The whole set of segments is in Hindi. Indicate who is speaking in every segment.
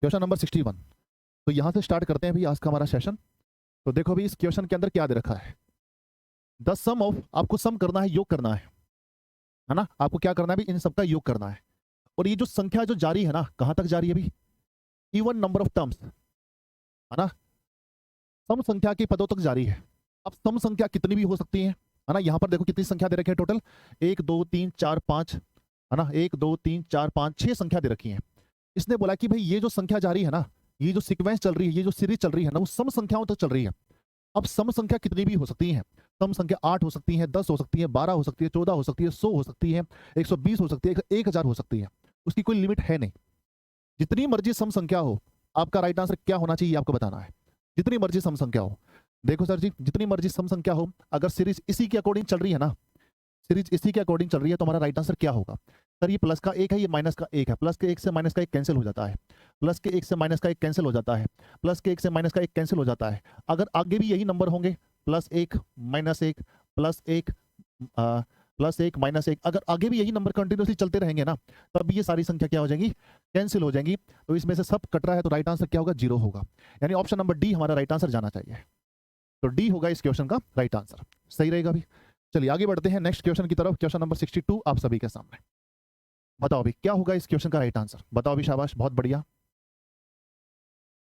Speaker 1: Question number 61। तो यहां से स्टार्ट करते हैं भी आज का हमारा सेशन। तो देखो भी इस क्वेश्चन के अंदर क्या दे रखा है। द सम ऑफ, आपको सम करना है, योग करना है ना। आपको क्या करना है भी, इन सबका योग करना है। और ये जो संख्या जो जारी है ना, कहां तक जारी है भी, इवन नंबर ऑफ टर्म्स, है ना। सम संख्या के पदों तक जारी है। अब सम संख्या कितनी भी हो सकती है ना। यहां पर देखो कितनी संख्या दे रखी है टोटल, 1 2 3 4 5, है ना। 1 2 3 4 5 6 संख्या दे रखी है। इसने बोला कि भाई ये जो संख्या जारी है ना, ये जो सीक्वेंस चल रही है, ये जो सीरीज चल रही है ना, वो सम संख्याओं तक चल रही है। अब सम संख्या कितनी भी हो सकती है। सम संख्या 8 हो सकती है, 10 हो सकती है, 12 हो सकती है, 14 हो सकती है, 100 हो सकती है, 120 हो सकती है, 1000 हो सकती है। उसकी कोई लिमिट है नहीं। जितनी मर्जी सम संख्या हो, आपका राइट आंसर क्या होना चाहिए आपको बताना है। जितनी मर्जी सम संख्या हो, देखो सर जी, जितनी मर्जी सम संख्या हो, अगर सीरीज इसी के अकॉर्डिंग चल रही है ना, सीरीज इसी के अकॉर्डिंग चल रही है, तो हमारा राइट आंसर क्या होगा। सर ये प्लस का एक है, ये माइनस का एक है, प्लस के एक से माइनस का एक कैंसिल हो जाता है, प्लस के एक से माइनस का एक कैंसिल हो जाता है, प्लस के एक से माइनस का एक कैंसिल हो जाता है। अगर आगे भी यही नंबर होंगे, प्लस एक माइनस एक, प्लस एक प्लस एक माइनस एक, अगर आगे भी यही नंबर कंटिन्यूसली चलते रहेंगे ना, तब ये सारी संख्या क्या हो जाएंगी, कैंसिल हो जाएंगी। तो इसमें से सब कट रहा है, तो राइट आंसर क्या होगा, 0 होगा। यानी ऑप्शन नंबर डी हमारा राइट आंसर जाना चाहिए। तो डी होगा इस क्वेश्चन का राइट आंसर, सही रहेगा भी। चलिए आगे बढ़ते हैं नेक्स्ट क्वेश्चन की तरफ। क्वेश्चन नंबर 62 आप सभी के सामने। बताओ अभी क्या होगा इस क्वेश्चन का राइट आंसर, बताओ अभी, शाबाश, बहुत बढ़िया।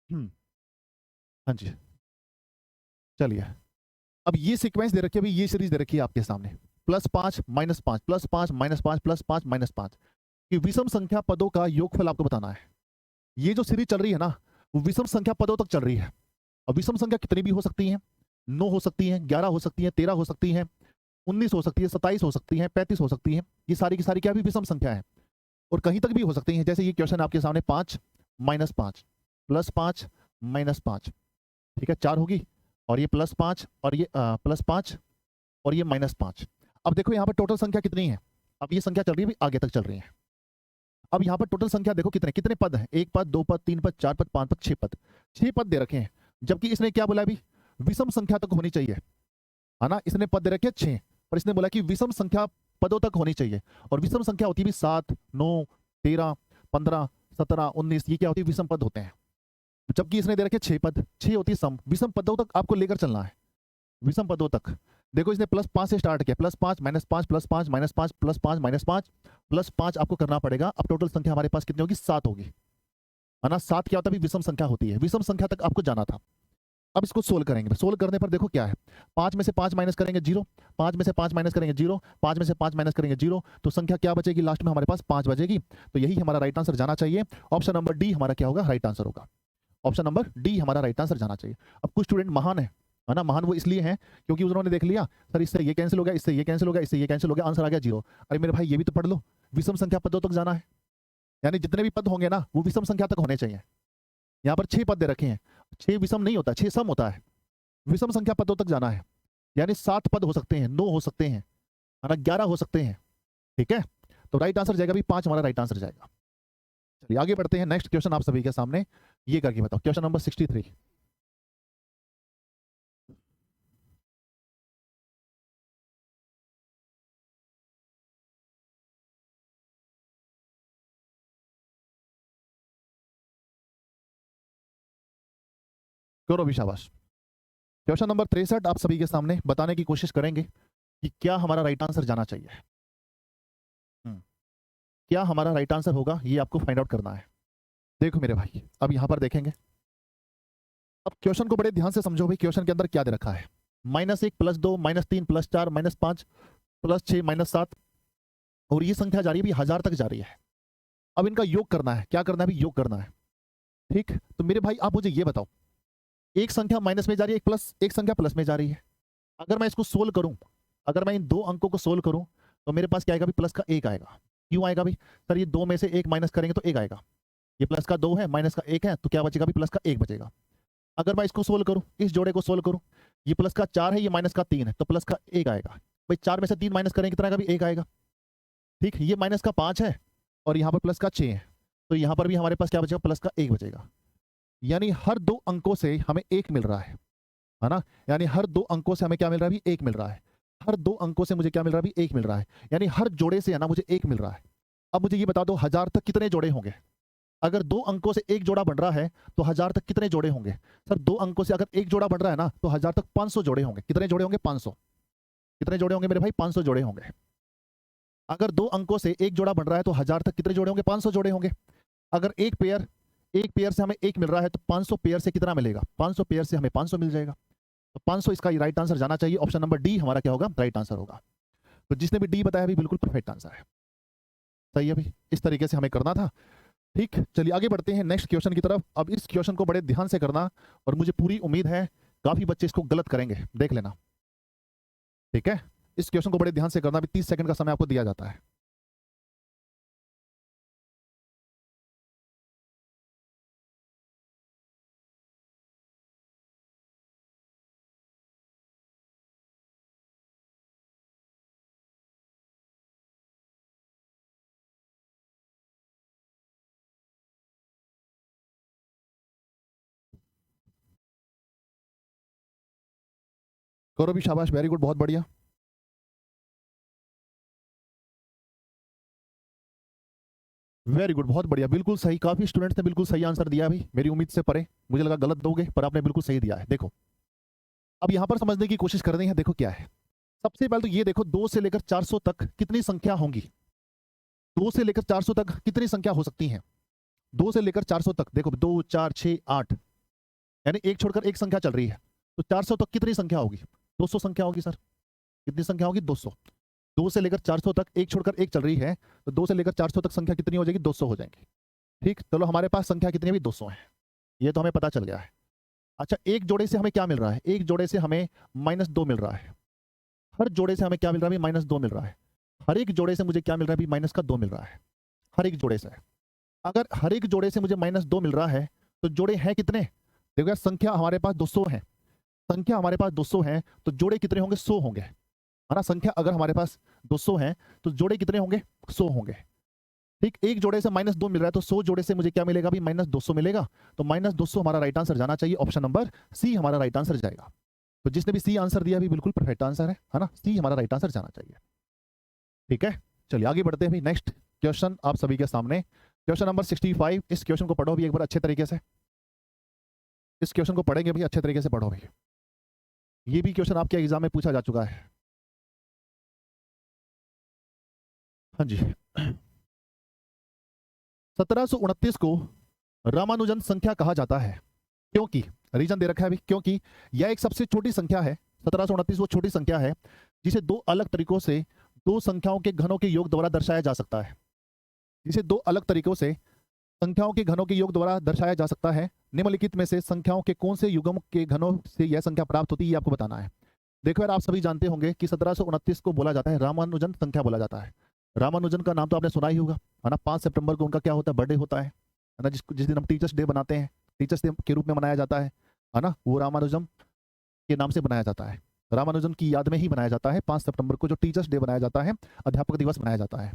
Speaker 1: हाँ जी, चलिए। अब ये सीक्वेंस दे रखी है, अभी ये सीरीज दे रखी है आपके सामने, +5 -5 +5 -5 +5 -5 कि विषम संख्या पदों का योगफल आपको बताना है। ये जो सीरीज चल रही है ना, वो विषम संख्या पदों तक चल रही है। अब विषम संख्या कितनी भी हो सकती है, 9 हो सकती है, 11 हो सकती है, 13 हो सकती है, 19 हो सकती है, 27 हो सकती है, 35 हो सकती है। ये सारी की सारी क्या भी विषम संख्या है, और कहीं तक भी हो सकती है। जैसे ये क्वेश्चन आपके सामने 5 -5 +5 -5, ठीक है, 4 होगी, और ये +5 और ये +5 और ये -5। अब देखो यहाँ पर टोटल संख्या कितनी है। अब ये संख्या चल रही है, आगे तक चल रही है। अब यहाँ पर टोटल संख्या देखो कितने कितने पद हैं, 1 पद, 2 पद, 3 पद, 4 पद, 5 पद, 6 पद, 6 पद दे रखे हैं। जबकि इसने क्या बोला अभी, विषम संख्या तक होनी चाहिए, है ना। इसने पद दे रखे 6, पर इसने बोला कि विषम संख्या पदों तक होनी चाहिए। और विषम संख्या होती है 7 9 13 15 17 19, ये क्या होती है, विषम पद होते हैं। जबकि इसने दे रखे 6 पद, 6 होती है सम। विषम पदों तक आपको लेकर चलना है, विषम पदों तक। देखो इसने +5 से स्टार्ट किया, +5 -5 +5 -5 +5 -5 +5 आपको करना पड़ेगा। अब टोटल संख्या हमारे पास कितनी होगी, 7 होगी, है ना। 7 क्या होता है, विषम संख्या होती है, विषम संख्या तक आपको जाना था। अब इसको सोल्व करेंगे, सोल्व करने पर देखो क्या है, 5 में से 5 माइनस करेंगे 0, 5 में से 5 माइनस करेंगे 0, 5 में से 5 माइनस करेंगे 0, तो संख्या क्या बचेगी, लास्ट में हमारे पास 5 बचेगी। तो यही हमारा राइट आंसर जाना चाहिए। ऑप्शन नंबर डी हमारा क्या होगा, राइट आंसर होगा। ऑप्शन नंबर डी हमारा राइट आंसर जाना चाहिए। अब कुछ स्टूडेंट महान है ना, महान वो इसलिए है क्योंकि उन्होंने देख लिया, सर इससे ये कैंसिल हो गया, इससे ये कैंसिल हो गया, इससे ये कैंसिल हो गया, आंसर आ गया 0। अरे मेरे भाई ये भी तो पढ़ लो, विषम संख्या पदों तक जाना है, यानी जितने भी पद होंगे ना, वो विषम संख्या तक होने चाहिए। यहाँ पर 6 पद दे रखे हैं, 6 विषम नहीं होता, 6 सम होता है। विषम संख्या पदों तक जाना है, यानी 7 पद हो सकते हैं, 9 हो सकते हैं, है ना, 11 हो सकते हैं, ठीक है। तो राइट आंसर जाएगा भी 5 हमारा राइट आंसर जाएगा। चलिए आगे बढ़ते हैं, नेक्स्ट क्वेश्चन आप सभी के सामने, ये करके बताओ। Question number 63। करो भी, शाबाश। क्वेश्चन नंबर 63 आप सभी के सामने, बताने की कोशिश करेंगे कि क्या हमारा राइट आंसर जाना चाहिए। क्या हमारा राइट आंसर होगा, ये आपको फाइंड आउट करना है। देखो मेरे भाई, अब यहां पर देखेंगे, अब क्वेश्चन को बड़े ध्यान से समझो भाई। क्वेश्चन के अंदर क्या दे रखा है, -1 +2 -3 +4 -5 +6 -7, और ये संख्या जा रही है भी 1000 तक जा रही है। अब इनका योग करना है, क्या करना है भी, योग करना है, ठीक। तो मेरे भाई आप मुझे ये बताओ, एक संख्या माइनस में जा रही है, एक संख्या प्लस में जा रही है। अगर मैं इसको सोल्व करूं, अगर मैं इन दो अंकों को सोल्व करूं, तो मेरे पास क्या आएगा भी, प्लस का 1 आएगा। क्यों आएगा भी, सर ये 2 में से 1 माइनस करेंगे तो 1 आएगा। ये प्लस का 2 है, माइनस का 1 है, तो क्या बचेगा भी, प्लस का 1 बचेगा। अगर मैं इसको सोल्व करूं, इस जोड़े को सोल्व करूं, ये प्लस का 4 है, ये माइनस का 3 है, तो प्लस का 1 आएगा। भाई 4 में से 3 माइनस करेंगे कितना आएगा भी, 1 आएगा, ठीक। ये माइनस का 5 है, और यहाँ पर प्लस का 6 है, तो यहाँ पर भी हमारे पास क्या बचेगा, प्लस का 1 बचेगा। यानी हर दो अंकों से हमें 1 मिल रहा है ना। यानी हर दो अंकों से हमें क्या मिल रहा है भी, 1 मिल रहा है। हर दो अंकों से मुझे क्या मिल रहा है भी, 1 मिल रहा है। यानी हर जोड़े से है ना मुझे 1 मिल रहा है। अब मुझे ये बता दो, 1000 तक कितने जोड़े होंगे, अगर 2 अंकों से एक जोड़ा बन रहा है तो 1000 तक कितने जोड़े होंगे? सर 2 अंकों से अगर एक जोड़ा बन रहा है ना तो 1000 तक 500 जोड़े होंगे। कितने जोड़े होंगे? 500। कितने जोड़े होंगे मेरे भाई? 500 जोड़े होंगे। अगर 2 अंकों से एक जोड़ा बन रहा है तो 1000 तक कितने जोड़े होंगे? 500 जोड़े होंगे। अगर एक पेयर से हमें एक मिल रहा है तो 500 पेयर से कितना मिलेगा? 500 पेयर से हमें 500 मिल जाएगा। तो 500 इसका राइट आंसर जाना चाहिए। ऑप्शन नंबर डी हमारा क्या होगा? राइट आंसर होगा। तो जिसने भी डी बताया भी बिल्कुल परफेक्ट आंसर है। सही है भाई, इस तरीके से हमें करना था। ठीक, चलिए आगे बढ़ते हैं नेक्स्ट क्वेश्चन की तरफ। अब इस क्वेश्चन को बड़े ध्यान से करना और मुझे पूरी उम्मीद है काफी बच्चे इसको गलत करेंगे, देख लेना। ठीक है, इस क्वेश्चन को बड़े ध्यान से करना। अभी 30 सेकंड का समय आपको दिया जाता है। करो भी, शाबाश, वेरी गुड, बहुत बढ़िया। वेरी गुड, बहुत बढ़िया, बिल्कुल सही। काफी स्टूडेंट्स ने बिल्कुल सही आंसर दिया भाई, मेरी उम्मीद से परे। मुझे लगा गलत दोगे, पर आपने बिल्कुल सही दिया है। देखो अब यहां पर समझने की कोशिश करनी है। देखो क्या है, सबसे पहले तो ये देखो 2 से लेकर 400 तक कितनी संख्या होंगी? 2 से लेकर 400 तक कितनी संख्या हो सकती है? 2 से लेकर 400 तक देखो, 2 4 6 8, यानी एक छोड़कर एक संख्या चल रही है। तो 400 तक कितनी संख्या होगी? 200 संख्या होगी सर। कितनी संख्या होगी? 200। 2 से लेकर 400 तक एक छोड़कर एक चल रही है, तो 2 से लेकर 400 तक संख्या कितनी हो जाएगी? 200 हो जाएंगी। ठीक, चलो हमारे पास संख्या कितनी है? 200 है, ये तो हमें पता चल गया है। अच्छा, एक जोड़े से हमें क्या मिल रहा है? एक जोड़े से हमें -2 मिल रहा है। हर जोड़े से हमें क्या मिल रहा है? -2 मिल रहा है। हर एक जोड़े से मुझे क्या मिल रहा है? माइनस का 2 मिल रहा है, हर एक जोड़े से। अगर हर एक जोड़े से मुझे -2 मिल रहा है तो जोड़े हैं कितने? देखो यार, संख्या हमारे पास 200 है। संख्या हमारे पास 200 है तो जोड़े कितने होंगे? 100 होंगे, है ना। संख्या अगर हमारे पास 200 है तो जोड़े कितने होंगे? 100 होंगे। ठीक, एक जोड़े से -2 मिल रहा है तो 100 जोड़े से मुझे क्या मिलेगा? भी -200 मिलेगा। तो -200 हमारा राइट आंसर जाना चाहिए। ऑप्शन नंबर सी हमारा राइट आंसर जाएगा। तो जिसने भी सी आंसर दिया भी बिल्कुल परफेक्ट आंसर है ना। सी हमारा राइट आंसर जाना चाहिए। ठीक है, चलिए आगे बढ़ते हैं भाई। नेक्स्ट क्वेश्चन आप सभी के सामने, क्वेश्चन नंबर 65। इस क्वेश्चन को पढ़ो भी एक बार अच्छे तरीके से। इस क्वेश्चन को पढ़ेंगे भाई, अच्छे तरीके से पढ़ो भाई। ये भी क्वेश्चन आपके एग्जाम में पूछा जा चुका है। हाँ जी। 1729 को रामानुजन संख्या कहा जाता है क्योंकि, रीजन दे रखा है अभी, क्योंकि यह एक सबसे छोटी संख्या है। 1729 वो छोटी संख्या है जिसे दो अलग तरीकों से दो संख्याओं के घनों के योग द्वारा दर्शाया जा सकता है। जिसे दो अलग तरीकों से संख्याओं के घनों के योग द्वारा दर्शाया जा सकता है। निम्नलिखित में से संख्याओं के कौन से युग्म के घनों से यह संख्या प्राप्त होती है, ये आपको बताना है। देखो यार, आप सभी जानते होंगे कि 1729 को बोला जाता है रामानुजन संख्या बोला जाता है। रामानुजन का नाम तो आपने सुना ही होगा, है ना। 5 सितंबर को उनका क्या होता है? बर्थडे होता है ना। जिस दिन हम टीचर्स डे बनाते हैं, टीचर्स डे के रूप में मनाया जाता है ना, वो रामानुजम के नाम से बनाया जाता है। रामानुजन की याद में ही बनाया जाता है 5 सितंबर को, जो टीचर्स डे बनाया जाता है, अध्यापक दिवस मनाया जाता है।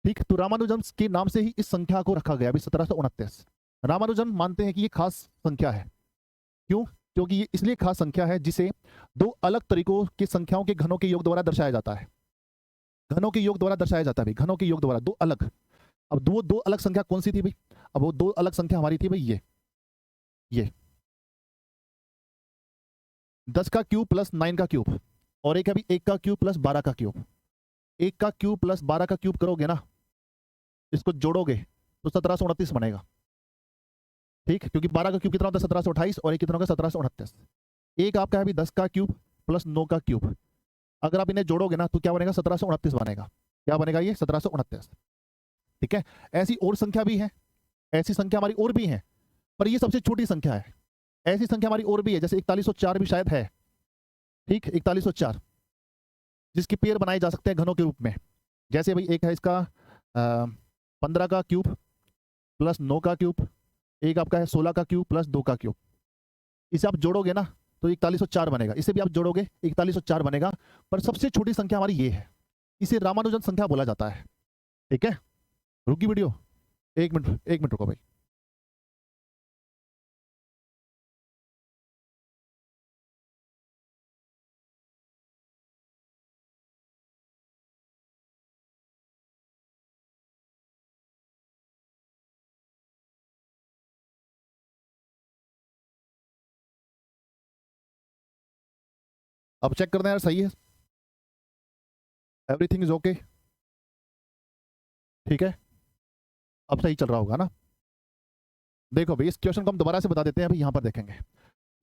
Speaker 1: ठीक, तो रामानुजन के नाम से ही इस संख्या को रखा गया अभी 1729। रामानुजन मानते हैं कि ये खास संख्या है। क्यों? क्योंकि ये इसलिए खास संख्या है जिसे दो अलग तरीकों की संख्याओं के घनों के योग द्वारा दर्शाया जाता है। घनों के योग द्वारा दर्शाया जाता है भाई, घनों के योग द्वारा दो अलग। अब दो अलग संख्या कौन सी थी भाई? अब वो दो अलग संख्या हमारी थी भाई, ये 10 का क्यूब प्लस 9 का क्यूब, और एक अभी 1 का क्यूब प्लस 12 का क्यूब। 1 का क्यूब प्लस 12 का क्यूब करोगे ना, इसको जोड़ोगे तो 1729 बनेगा। ठीक, क्योंकि 12 का क्यूब कितना होता है? 1728, और एक कितना होगा? 1729। एक आपका है अभी 10 का क्यूब प्लस 9 का क्यूब, अगर आप इन्हें जोड़ोगे ना तो क्या बनेगा? 1729 बनेगा। क्या बनेगा? ये 1729। ठीक है, ऐसी और संख्या भी है, ऐसी संख्या हमारी और भी है, पर ये सबसे छोटी संख्या है। ऐसी संख्या हमारी और भी है, जैसे 4104 भी शायद है। ठीक, 4104 जिसके पेयर बनाए जा सकते हैं घनों के रूप में। जैसे भाई एक है इसका 15 का क्यूब प्लस 9 का क्यूब, एक आपका है 16 का क्यूब प्लस 2 का क्यूब। इसे आप जोड़ोगे ना तो 4104 बनेगा। इसे भी आप जोड़ोगे 4104 बनेगा। पर सबसे छोटी संख्या हमारी ये है, इसे रामानुजन संख्या बोला जाता है। ठीक है, रुकी वीडियो, 1 मिनट, 1 मिनट रुको भाई। अब चेक करना है यार, सही है, एवरीथिंग इज ओके, ठीक है, अब सही चल रहा होगा ना। देखो भाई, इस क्वेश्चन को हम दोबारा से बता देते हैं, अभी यहाँ पर देखेंगे।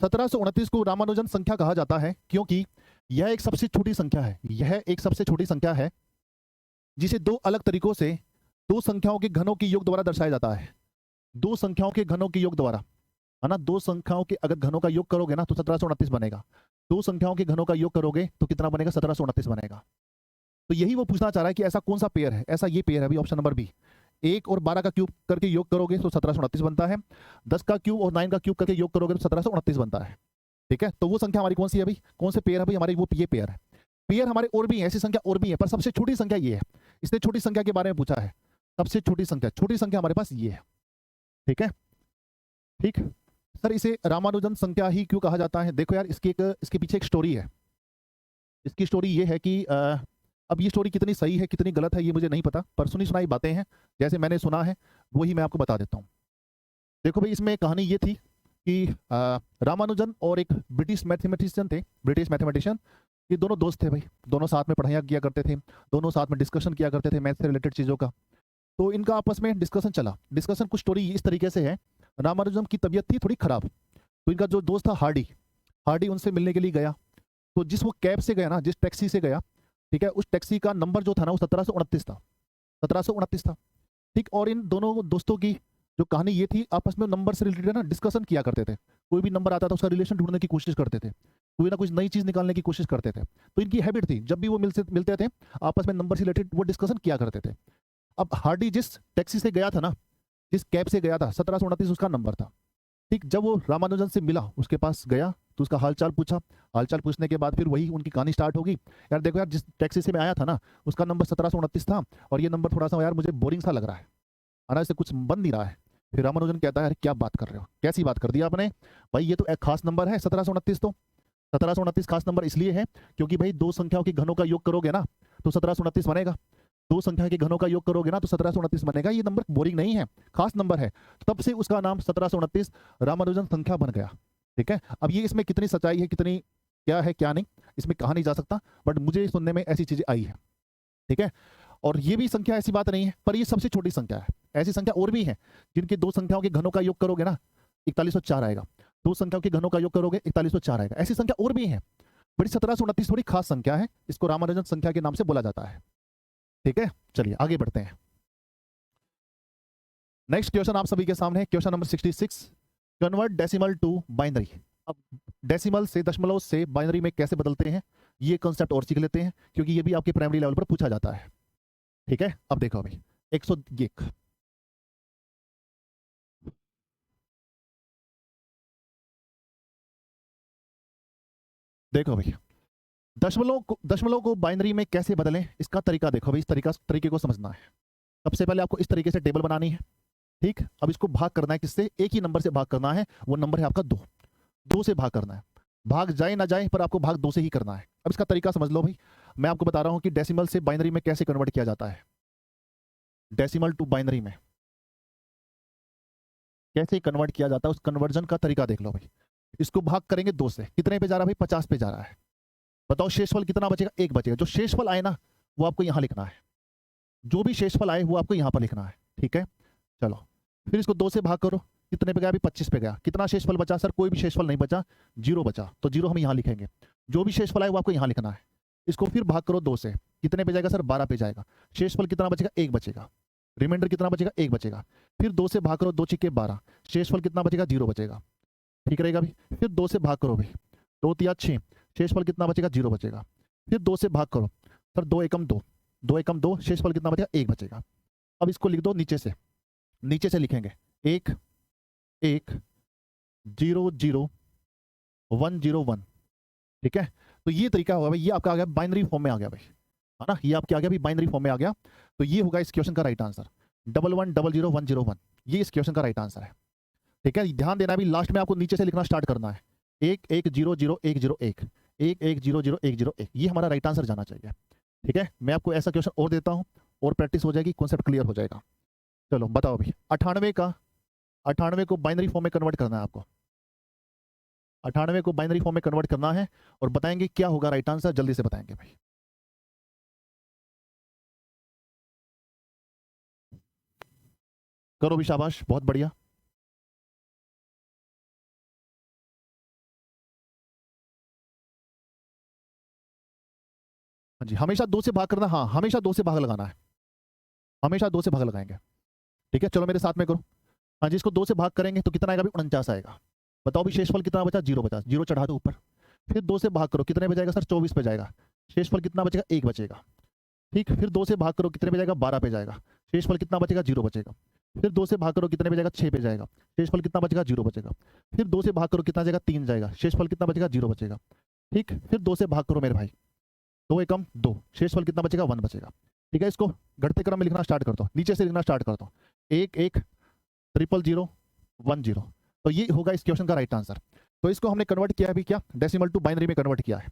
Speaker 1: 1729 को रामानुजन संख्या कहा जाता है क्योंकि यह एक सबसे छोटी संख्या है, यह एक सबसे छोटी संख्या है जिसे दो अलग तरीकों से दो संख्याओं के घनों के योग द्वारा दर्शाया जाता है। दो संख्याओं के घनों के योग द्वारा, है ना, दो संख्याओं के अगर घनों का योग करोगे ना तो 1729 बनेगा। दो संख्याओं के घनों का योग करोगे तो कितना बनेगा, 1729 बनेगा। तो यही वो पूछना चाह रहा है कि ऐसा कौन सा पेयर है, ऐसा ये पेयर है अभी, ऑप्शन नंबर बी। 1 और 12 का क्यूब करके योग करोगे तो 1729 बनता है। 10 का क्यूब और 9 का क्यूब करके योग करोगे तो 1729 बनता है। ठीक है, तो वो संख्या हमारी कौन सी है भाई, कौन से पेयर है भाई हमारी, वो ये पेयर है। पेयर हमारे और भी है, ऐसी संख्या और भी है, पर सबसे छोटी संख्या ये है। इसने छोटी संख्या के बारे में पूछा है, सबसे छोटी संख्या हमारे पास ये है। ठीक है, ठीक सर, इसे रामानुजन संख्या ही क्यों कहा जाता है? देखो यार, इसके पीछे एक स्टोरी है। इसकी स्टोरी ये है कि अब ये स्टोरी कितनी सही है कितनी गलत है ये मुझे नहीं पता, पर सुनी सुनाई बातें हैं, जैसे मैंने सुना है वही मैं आपको बता देता हूँ। देखो भाई, इसमें कहानी ये थी कि रामानुजन और एक ब्रिटिश मैथमेटिशियन, ये दोनों दोस्त थे भाई, दोनों साथ में पढ़ाइयाँ किया करते थे, दोनों साथ में डिस्कशन किया करते थे मैथ से रिलेटेड चीज़ों का। तो इनका आपस में डिस्कशन चला। डिस्कशन कुछ स्टोरी इस तरीके से है, रामानुजन की तबीयत थी थोड़ी खराब, तो इनका जो दोस्त था हार्डी उनसे मिलने के लिए गया। तो जिस वो कैब से गया ना, जिस टैक्सी से गया, ठीक है, उस टैक्सी का नंबर जो था ना वो 1729 था, 1729 था। ठीक, और इन दोनों दोस्तों की जो कहानी ये थी, आपस में नंबर से रिलेटेड ना डिस्कशन किया करते थे। कोई भी नंबर आता था उसका रिलेशन ढूंढने की कोशिश करते थे, कोई ना कुछ नई चीज निकालने की कोशिश करते थे। तो इनकी हैबिट थी, जब भी वो मिलते थे आपस में नंबर से रिलेटेड वो डिस्कशन किया करते थे। अब हार्डी जिस टैक्सी से गया था ना, जिस कैब से गया था, 1729 उसका नंबर था। ठीक, जब वो रामानुजन से मिला, उसके पास गया तो उसका हालचाल पूछा। हालचाल पूछने के बाद फिर वही उनकी कहानी स्टार्ट होगी। यार देखो यार, जिस टैक्सी से मैं आया था ना उसका नंबर 1729 था, और ये नंबर थोड़ा सा यार मुझे बोरिंग सा लग रहा है ना, इससे कुछ बन नहीं रहा है। फिर रामानुजन कहता है, अरे क्या बात कर रहे हो, कैसी बात कर दी आपने भाई, ये तो एक खास नंबर है 1729। तो 1729 खास नंबर इसलिए है क्योंकि भाई दो संख्याओं के घनों का योग करोगे ना तो 1729 बनेगा। दो संख्या के घनों का योग करोगे ना तो 1729 बनेगा। ये नंबर बोरिंग नहीं है, खास नंबर है। तब से उसका नाम 1729 रामानुजन संख्या बन गया। ठीक है, अब ये इसमें कितनी सच्चाई है, कितनी क्या है क्या नहीं, इसमें कहा नहीं जा सकता, बट मुझे सुनने में ऐसी चीजें आई है। ठीक है, और ये भी संख्या ऐसी बात नहीं है, पर ये सबसे छोटी संख्या है। ऐसी संख्या और भी है जिनके दो संख्याओं के घनों का योग करोगे ना 4104 आएगा। दो संख्याओं के घनों का योग करोगे 4104 आएगा। ऐसी संख्या और भी है, बड़ी 1729 थोड़ी खास संख्या है, इसको रामानुजन संख्या के नाम से बोला जाता है। ठीक है, चलिए आगे बढ़ते हैं। नेक्स्ट क्वेश्चन आप सभी के सामने है, question number 66, convert decimal to binary. अब डेसिमल से, दशमलव से बाइनरी में कैसे बदलते हैं, ये कॉन्सेप्ट और सीख लेते हैं, क्योंकि ये भी आपके प्राइमरी लेवल पर पूछा जाता है। ठीक है, अब देखो अभी 101, देखो भाई, दशमलव को बाइनरी में कैसे बदलें, इसका तरीका देखो भाई, इस तरीके को समझना है। सबसे पहले आपको इस तरीके से टेबल बनानी है। ठीक, अब इसको भाग करना है किससे, एक ही नंबर से भाग करना है, वो नंबर है आपका 2। 2 से भाग करना है, भाग जाए ना जाए पर आपको भाग 2 से ही करना है। अब इसका तरीका समझ लो भाई, मैं आपको बता रहा हूं कि डेसिमल से बाइनरी में कैसे कन्वर्ट किया जाता है। डेसिमल टू बाइनरी में कैसे कन्वर्ट किया जाता है, उस कन्वर्जन का तरीका देख लो भाई। इसको भाग करेंगे 2 से, कितने पे जा रहा है भाई, 50 पे जा रहा है। बताओ शेषफल कितना बचेगा, 1 बचेगा। जो शेषफल आए ना वो आपको यहां लिखना है, जो भी शेषफल आए वो आपको यहां पर लिखना है। ठीक है, चलो फिर इसको 2 से भाग करो, कितने पे गया अभी, 25 पे गया। कितना शेषफल बचा सर, कोई भी शेषफल नहीं बचा, 0 बचा, तो 0 हम यहाँ लिखेंगे। जो भी शेषफल आए वो आपको यहाँ लिखना है। इसको फिर भाग करो 2 से, कितने पे जाएगा सर, 12 पे जाएगा। शेषफल कितना बचेगा, 1 बचेगा। रिमाइंडर कितना बचेगा, 1 बचेगा। फिर 2 से भाग करो, 2 छिक्के 12, शेषफल कितना बचेगा, 0 बचेगा। ठीक रहेगा भाई। फिर 2 से भाग करो भाई, 2 तिया 6, शेषफल कितना बचेगा, 0 बचेगा। फिर 2 से भाग करो सर, 2 एकम 2, 2 एकम 2, शेषफल कितना बचेगा, 1 बचेगा। अब इसको लिख दो नीचे से लिखेंगे 1 1 0 0 1 0 1। ठीक है, तो ये तरीका होगा भाई, ये आपका आ गया बाइनरी फॉर्म में आ गया भाई, है ना, ये आपके आ गया भाई बाइनरी फॉर्म में आ गया। तो ये होगा इस क्वेश्चन का राइट आंसर, 11001001, ये इस क्वेश्चन का राइट आंसर है। ठीक है, ध्यान देना भी, लास्ट में आपको नीचे से लिखना स्टार्ट करना है, 1 1 0 0 1 0 1, 1 1 0 0 1 0 1, ये हमारा राइट आंसर जाना चाहिए। ठीक है, मैं आपको ऐसा क्वेश्चन और देता हूँ, और प्रैक्टिस हो जाएगी, कॉन्सेप्ट क्लियर हो जाएगा। चलो बताओ भाई, 98 को बाइनरी फॉर्म में कन्वर्ट करना है आपको। 98 को बाइनरी फॉर्म में कन्वर्ट करना है और बताएंगे क्या होगा राइट आंसर, जल्दी से बताएंगे भाई। करो भी, शाबाश, बहुत बढ़िया। हाँ जी, हमेशा 2 से भाग करना, हाँ हमेशा 2 से भाग लगाना है, हमेशा 2 से भाग लगाएंगे। ठीक है, चलो मेरे साथ में करो। हाँ जी, इसको 2 से भाग करेंगे तो कितना आएगा भी, 49 आएगा। बताओ भी शेषफल कितना बचा, 0 बचा, 0 चढ़ा दो ऊपर। फिर 2 से भाग करो, कितने बजाएगा सर, 24 पे जाएगा। शेषफल कितना बचेगा, 1 बचेगा। ठीक, फिर 2 से भाग करो, कितने पे जाएगा, 12 पे जाएगा। शेषफल कितना बचेगा, 0 बचेगा। फिर 2 से भाग करो, कितने पे जाएगा, 6 पे जाएगा। शेषफल कितना बचेगा, 0 बचेगा। फिर 2 से भाग करो, कितना जाएगा, 3 जाएगा। शेषफल कितना बचेगा, 0 बचेगा। ठीक, फिर 2 से भाग करो मेरे भाई, 2 एकम 2, शेषफल कितना बचेगा, 1 बचेगा। ठीक है, इसको घटते क्रम में लिखना स्टार्ट कर दो, नीचे से लिखना स्टार्ट कर दो। 1 1 0 0 1 0, तो ये होगा इस क्वेश्चन का राइट आंसर। तो इसको हमने कन्वर्ट किया है भी, क्या डेसिमल टू बाइनरी में कन्वर्ट किया है,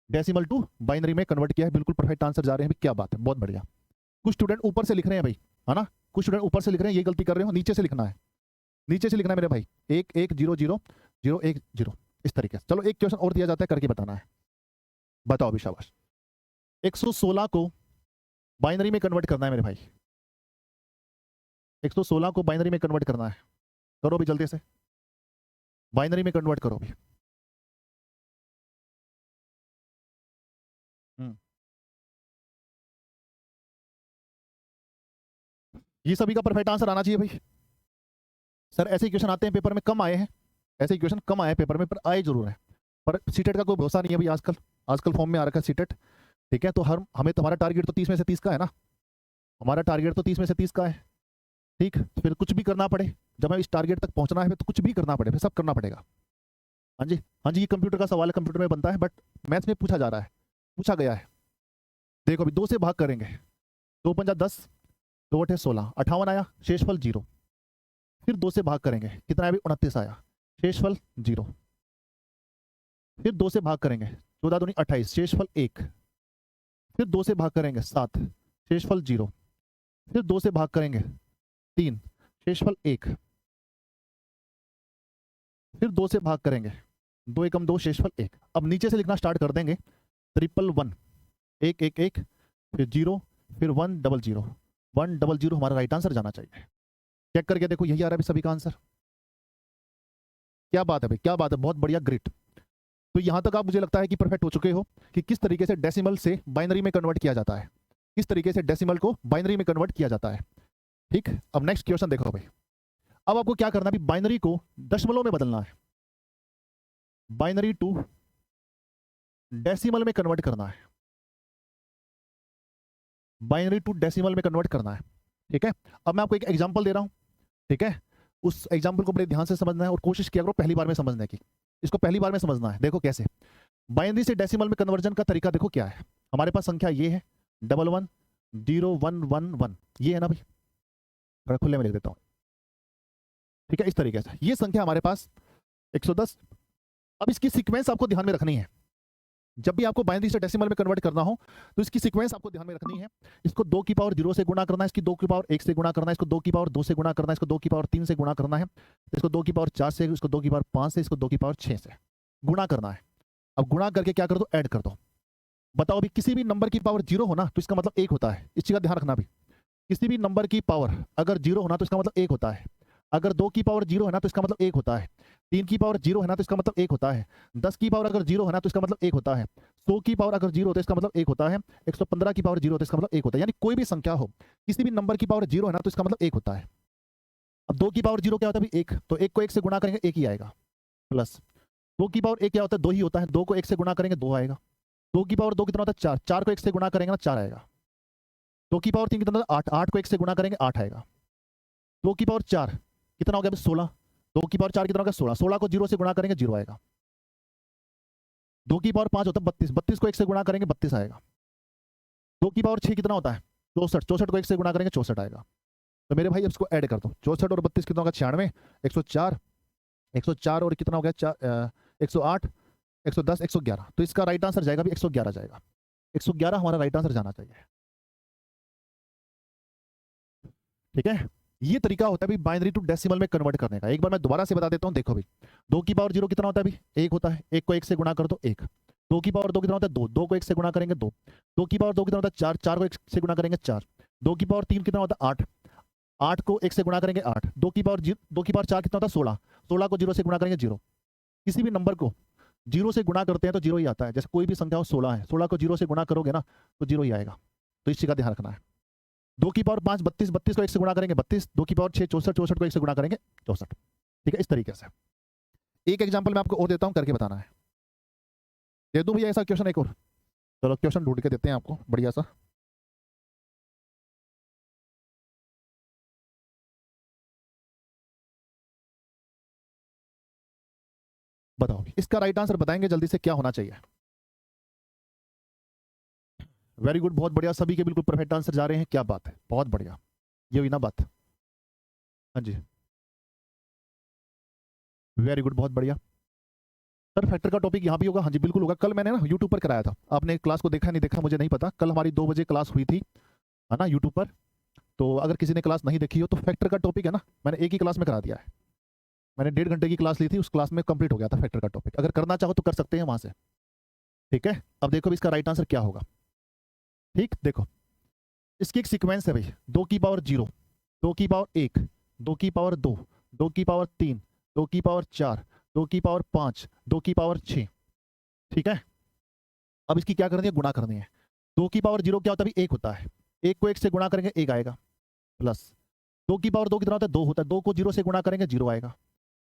Speaker 1: डेसिमल टू बाइनरी में कन्वर्ट किया है। बिल्कुल परफेक्ट आंसर जा रहे हैं भी, क्या बात है, बहुत बढ़िया। कुछ स्टूडेंट ऊपर से लिख रहे हैं भाई, है ना, कुछ स्टूडेंट ऊपर से लिख रहे हैं, ये गलती कर रहे हो, नीचे से लिखना है, नीचे से लिखना है मेरे भाई। 1 1 0 0 0 1 0, इस तरीके से। चलो एक क्वेश्चन और दिया जाता है, करके बताना है। बताओ अभी, शाबाश। 116 को बाइनरी में कन्वर्ट करना है मेरे भाई, 116 को बाइनरी में कन्वर्ट करना है। करो भी जल्दी से, बाइनरी में कन्वर्ट करो भी। ये सभी का परफेक्ट आंसर आना चाहिए भाई। सर ऐसे क्वेश्चन आते हैं पेपर में, कम आए हैं, ऐसे क्वेश्चन कम आए पेपर में, पर आए जरूर है। पर सीटेट का कोई भरोसा नहीं है भाई, आजकल आजकल फॉर्म में आ रखा है सीटेट। ठीक है, तो हमें तुम्हारा टारगेट तो 30 में से 30 का है ना, हमारा टारगेट तो 30 में से 30 का है। ठीक, फिर कुछ भी करना पड़े, जब हमें इस टारगेट तक पहुंचना है तो कुछ भी करना पड़े, फिर सब करना पड़ेगा। हाँ जी, हाँ जी, ये कंप्यूटर का सवाल है, कंप्यूटर में बनता है, बट मैथ्स में पूछा जा रहा है, पूछा गया है। देखो अभी 2 से भाग करेंगे, 2 पंजा 10, 2 8 16, 58 आया, शेषफल 0। फिर 2 से भाग करेंगे, कितना आया, 29 आया, शेषफल 0। फिर 2 से भाग करेंगे, 14 दूनी 28, शेषफल 1। फिर 2 से भाग करेंगे 7, शेषफल 0। फिर 2 से भाग करेंगे 3, शेषफल 1। फिर 2 से भाग करेंगे, 2 एकम 2, शेषफल 1। अब नीचे से लिखना स्टार्ट कर देंगे, 111 1 1 1, फिर 0, फिर 1 0 0 1 0 0, हमारा राइट आंसर जाना चाहिए। चेक करके देखो, यही आ रहा है सभी का आंसर। क्या बात है भाई, क्या बात है, बहुत बढ़िया, ग्रेट। तो यहां तक आप, मुझे लगता है कि परफेक्ट हो चुके हो कि किस तरीके से डेसिमल से बाइनरी में कन्वर्ट किया जाता है, किस तरीके से डेसिमल को बाइनरी में कन्वर्ट किया जाता है। ठीक, अब नेक्स्ट क्वेश्चन देखो भाई। अब आपको क्या करना है, बाइनरी को दशमलव में बदलना है, बाइनरी टू डेसिमल में कन्वर्ट करना है, बाइनरी टू डेसिमल में कन्वर्ट करना है। ठीक है, अब मैं आपको एक एग्जांपल दे रहा हूं, ठीक है, उस एग्जांपल को बड़े ध्यान से समझना है और कोशिश किया करो पहली बार में समझने की, इसको पहली बार में समझना है। देखो कैसे बाइनरी से डेसिमल में कन्वर्जन का तरीका, देखो क्या है। हमारे पास संख्या ये है 11 0 1 1 1, ये है ना भाई, थोड़ा खुले में लिख देता हूं। ठीक है, इस तरीके से ये संख्या हमारे पास 110। अब इसकी सीक्वेंस आपको ध्यान में रखनी है, जब भी आपको बाइनरी से डेसिमल में कन्वर्ट करना हो तो इसकी सीक्वेंस आपको ध्यान में रखनी है। इसको 2 की पावर 0 से गुणा करना है, इसकी 2 की पावर 1 से गुणा करना है, इसको 2 की पावर 2 से गुणा करना है, इसको 2 की पावर 3 से गुणा करना है, इसको 2 की पावर 4 से, इसको 2 की पावर 5 से, इसको 2 की पावर 6 से गुणा करना है। अब गुणा करके क्या कर दो, ऐड कर दो। बताओ अभी किसी भी नंबर की पावर 0 होना तो इसका मतलब 1 होता है, इस चीज का ध्यान रखना भी। किसी भी नंबर की पावर अगर 0 होना तो इसका मतलब 1 होता है। अगर 2 की पावर 0 है ना तो इसका मतलब 1 होता है। 3 की पावर 0 है ना तो इसका मतलब 1 होता है। 10 की पावर अगर 0 है ना तो इसका मतलब 1 होता है। 100 की पावर अगर 0 हो तो इसका मतलब 1 होता है। 115 की पावर 0 हो तो इसका मतलब 1 होता है। यानी कोई भी संख्या हो, किसी भी नंबर की पावर 0 है ना तो इसका मतलब 1 होता है। अब 2 की पावर 0 क्या होता है, 1, तो 1 को 1 से गुणा करेंगे 1 ही आएगा, प्लस 2 की पावर 1 क्या होता है, 2 ही होता है, 2 को 1 से गुणा करेंगे 2 आएगा। 2 की पावर 2 कितना होता है, 4, 4 को 1 से गुणा करेंगे ना 4 आएगा। 2 की पावर 3 कितना होता है, 8, 8 को 1 से गुणा करेंगे 8 आएगा। 2 की पावर 4 कितना हो गया, 16, 2 की पावर 4 कितना हो गया, 16, 16 को 0 से गुणा करेंगे 0 आएगा। 2 की पावर 5 होता है 32, 32 को 1 से गुणा करेंगे 32 आएगा। 2 की पावर 6 कितना होता है, 64, 64 को 1 से गुणा करेंगे 64 आएगा। तो मेरे भाई इसको ऐड कर दो, 64 और 32 कितना होगा, 96, 104, 104 और कितना हो गया 108, 110, 111। तो इसका राइट आंसर जाएगा भी 111 जाएगा, 111 हमारा राइट आंसर जाना चाहिए। ठीक है, ये तरीका होता है भाई बाइनरी टू डेसिमल में कन्वर्ट करने का। एक बार मैं दोबारा से बता देता हूँ, देखो भाई 2 की पावर 0 कितना होता है भाई, 1 होता है। 1 को 1 से गुणा कर दो 1। 2 की पावर 2 कितना होता है 2। 2 को 1 से गुणा करेंगे 2। 2 की पावर 2 कितना होता है 4। 4 को 1 से गुणा करेंगे 4। 2 की पावर 3 कितना होता है 8। 8 को 1 से गुणा करेंगे 8। 2 की पावर 4 कितना होता है 16। 16 को 0 से गुणा करेंगे 0। किसी भी नंबर को 0 से गुणा करते हैं तो 0 ही आता है। जैसे कोई भी संख्या हो 16 है, 16 को 0 से गुणा करोगे ना तो 0 ही आएगा। तो इस चीज का ध्यान रखना है। 2 की पावर 5 32। 32 को 1 से गुणा करेंगे 32। 2 की पावर 6 64। 64 को 1 से गुणा करेंगे 64। ठीक है, इस तरीके से। एक एग्जांपल मैं आपको और देता हूं, करके बताना है। दे दूं भैया ऐसा क्वेश्चन एक और? चलो क्वेश्चन ढूंढ के देते हैं आपको बढ़िया सा। बताओ इसका राइट आंसर बताएंगे जल्दी से, क्या होना चाहिए? वेरी गुड, बहुत बढ़िया, सभी के बिल्कुल परफेक्ट आंसर जा रहे हैं, क्या बात है, बहुत बढ़िया। ये हुई ना बात। हाँ जी, वेरी गुड, बहुत बढ़िया। सर फैक्टर का टॉपिक यहाँ भी होगा? हाँ जी बिल्कुल होगा। कल मैंने ना यूट्यूब पर कराया था, आपने क्लास को देखा नहीं देखा मुझे नहीं पता। कल हमारी 2 बजे क्लास हुई थी, है ना, यूट्यूब पर। तो अगर किसी ने क्लास नहीं देखी हो तो फैक्टर का टॉपिक है ना, मैंने एक ही क्लास में करा दिया है। मैंने 1.5 घंटे की क्लास ली थी, उस क्लास में कंप्लीट हो गया था फैक्टर का टॉपिक। अगर करना चाहो तो कर सकते हैं वहां से। ठीक है, अब देखो इसका राइट आंसर क्या होगा। ठीक, देखो इसकी एक सीक्वेंस है भाई। 2 की पावर 0, 2 की पावर 1, 2 की पावर 2, 2 की पावर 3, 2 की पावर 4, 2 की पावर 5, 2 की पावर 6। ठीक है, अब इसकी क्या करनी है, गुणा करनी है। 2 की पावर 0 क्या होता है, 1 होता है। 1 को 1 से गुणा करेंगे 1 आएगा, प्लस 2 की पावर 2 कितना होता है 2 होता है। 2 को 0 से गुणा करेंगे 0 आएगा।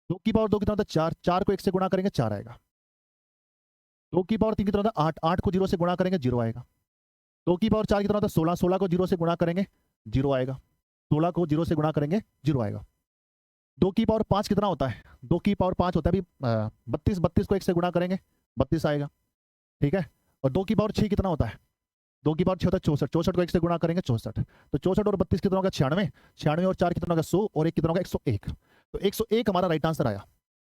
Speaker 1: 2 की पावर 2 कितना होता है 4। 4 को 1 से गुणा करेंगे 4 आएगा। 2 की पावर 3 कितना होता है 8। 8 को 0 से गुणा करेंगे 0 आएगा। 2 की पावर 4 कितना होता है 16। 16 को 0 से गुणा करेंगे 0 आएगा। 16 को 0 से गुणा करेंगे 0 आएगा। 2 की पावर 5 कितना होता है, 2 की पावर 5 होता है अभी 32। 32 को 1 से गुणा करेंगे 32 आएगा। ठीक है, और 2 की पावर 6 कितना होता है, 2 की पावर 6 होता है 64। 64 को 1 से गुणा करेंगे 64। तो 64 और 32 कितना होगा 96। 96 और 4 कितना होगा 100, और 1 कितना होगा 101। तो 101 हमारा राइट आंसर आया।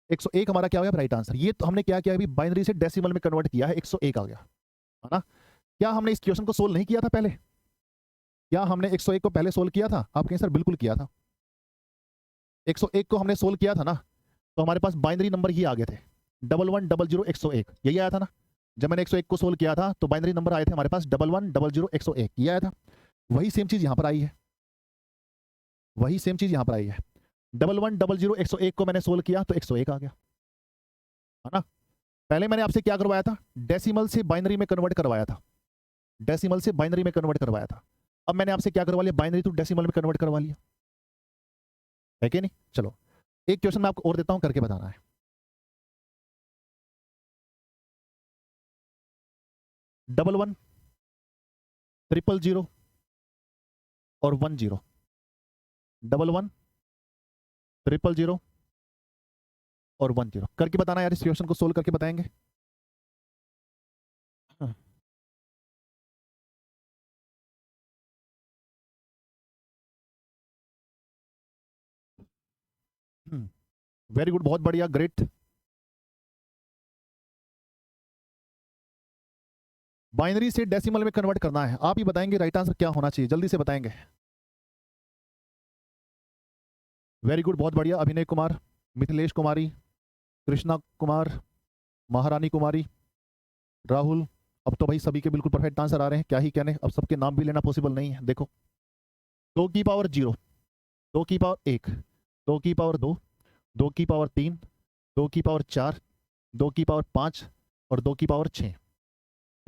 Speaker 1: 101 हमारा क्या हो गया राइट आंसर। ये तो हमने क्या किया अभी, बाइनरी से डेसिमल में कन्वर्ट किया है, 101 आ गया, है ना। क्या हमने इस क्वेश्चन को सोल्व नहीं किया था पहले? क्या हमने 101 को पहले सोल्व किया था? आप कहें सर बिल्कुल किया था। 101 को हमने सोल्व किया था ना, तो हमारे पास बाइनरी नंबर ये आ गए थे 1100 101, यही आया था ना। जब मैंने 101 को सोल्व किया था तो बाइनरी नंबर आए थे हमारे पास 1100 101, ये आया था। वही सेम चीज यहां पर आई है, वही सेम चीज यहां पर आई है। 1100 101 को मैंने सोल्व किया तो 101 आ गया, है ना। पहले मैंने आपसे क्या करवाया था, डेसिमल से बाइनरी में कन्वर्ट करवाया था। डेसिमल से बाइनरी में कन्वर्ट करवाया था। अब मैंने आपसे क्या करवा लिया, बाइनरी टू डेसिमल में कन्वर्ट करवा लिया, है कि नहीं। चलो एक क्वेश्चन मैं आपको और देता हूं, करके बताना है। 11 000 और 10। 11 000 और 10 करके बताना यार, इस क्वेश्चन को सोल्व करके बताएंगे। वेरी गुड, बहुत बढ़िया, ग्रेट। बाइनरी से डेसिमल में कन्वर्ट करना है, आप ही बताएंगे राइट आंसर क्या होना चाहिए, जल्दी से बताएंगे। वेरी गुड, बहुत बढ़िया। अभिनय कुमार, मिथिलेश कुमारी, कृष्णा कुमार, महारानी कुमारी, राहुल। अब तो भाई सभी के बिल्कुल परफेक्ट आंसर आ रहे हैं, क्या ही कहने, अब सबके नाम भी लेना पॉसिबल नहीं है। देखो 2 की पावर 0, 2 की पावर 1, 2 की पावर 2, 2 की पावर 3, 2 की पावर 4, 2 की पावर 5 और 2 की पावर 6।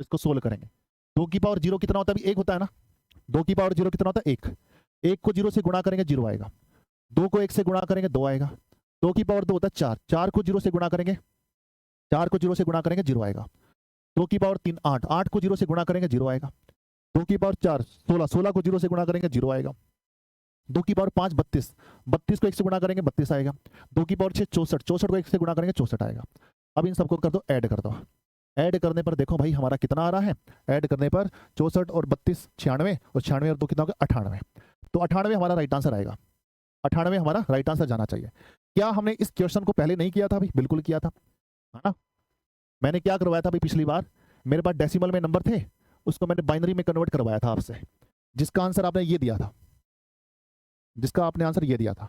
Speaker 1: इसको सोल्व करेंगे। 2 की पावर 0 कितना होता है, 1 होता है ना। 2 की पावर 0 कितना होता है 1। 1 को 0 से गुणा करेंगे 0 आएगा। 2 को 1 से गुणा करेंगे 2 आएगा। 2 की पावर 2 होता है 4। 4 को 0 से गुणा करेंगे, 4 को 0 से गुणा करेंगे 0 आएगा। 2 की पावर 3 8, 8 को 0 से गुणा करेंगे 0 आएगा। 2 की पावर 4 16, 16 को 0 से गुणा करेंगे 0 आएगा। 2 की पावर 5 32, 32 को 1 से गुणा करेंगे 32 आएगा। 2 की पावर 6 64, 64 को 1 से गुणा करेंगे 64 आएगा। अब इन सबको कर दो, ऐड कर दो। ऐड करने पर देखो भाई हमारा कितना आ रहा है, ऐड करने पर 64 और 32 96, और 96 और 2 कितना होगा 98। तो 98 हमारा राइट आंसर आएगा। 98 हमारा राइट आंसर जाना चाहिए। क्या हमने इस क्वेश्चन को पहले नहीं किया था भाई, बिल्कुल किया था, है ना। मैंने क्या करवाया था भाई पिछली बार, मेरे पास डेसिमल में नंबर थे, उसको मैंने बाइनरी में कन्वर्ट करवाया था आपसे, जिसका आंसर आपने ये दिया था। जिसका आपने आंसर ये दिया था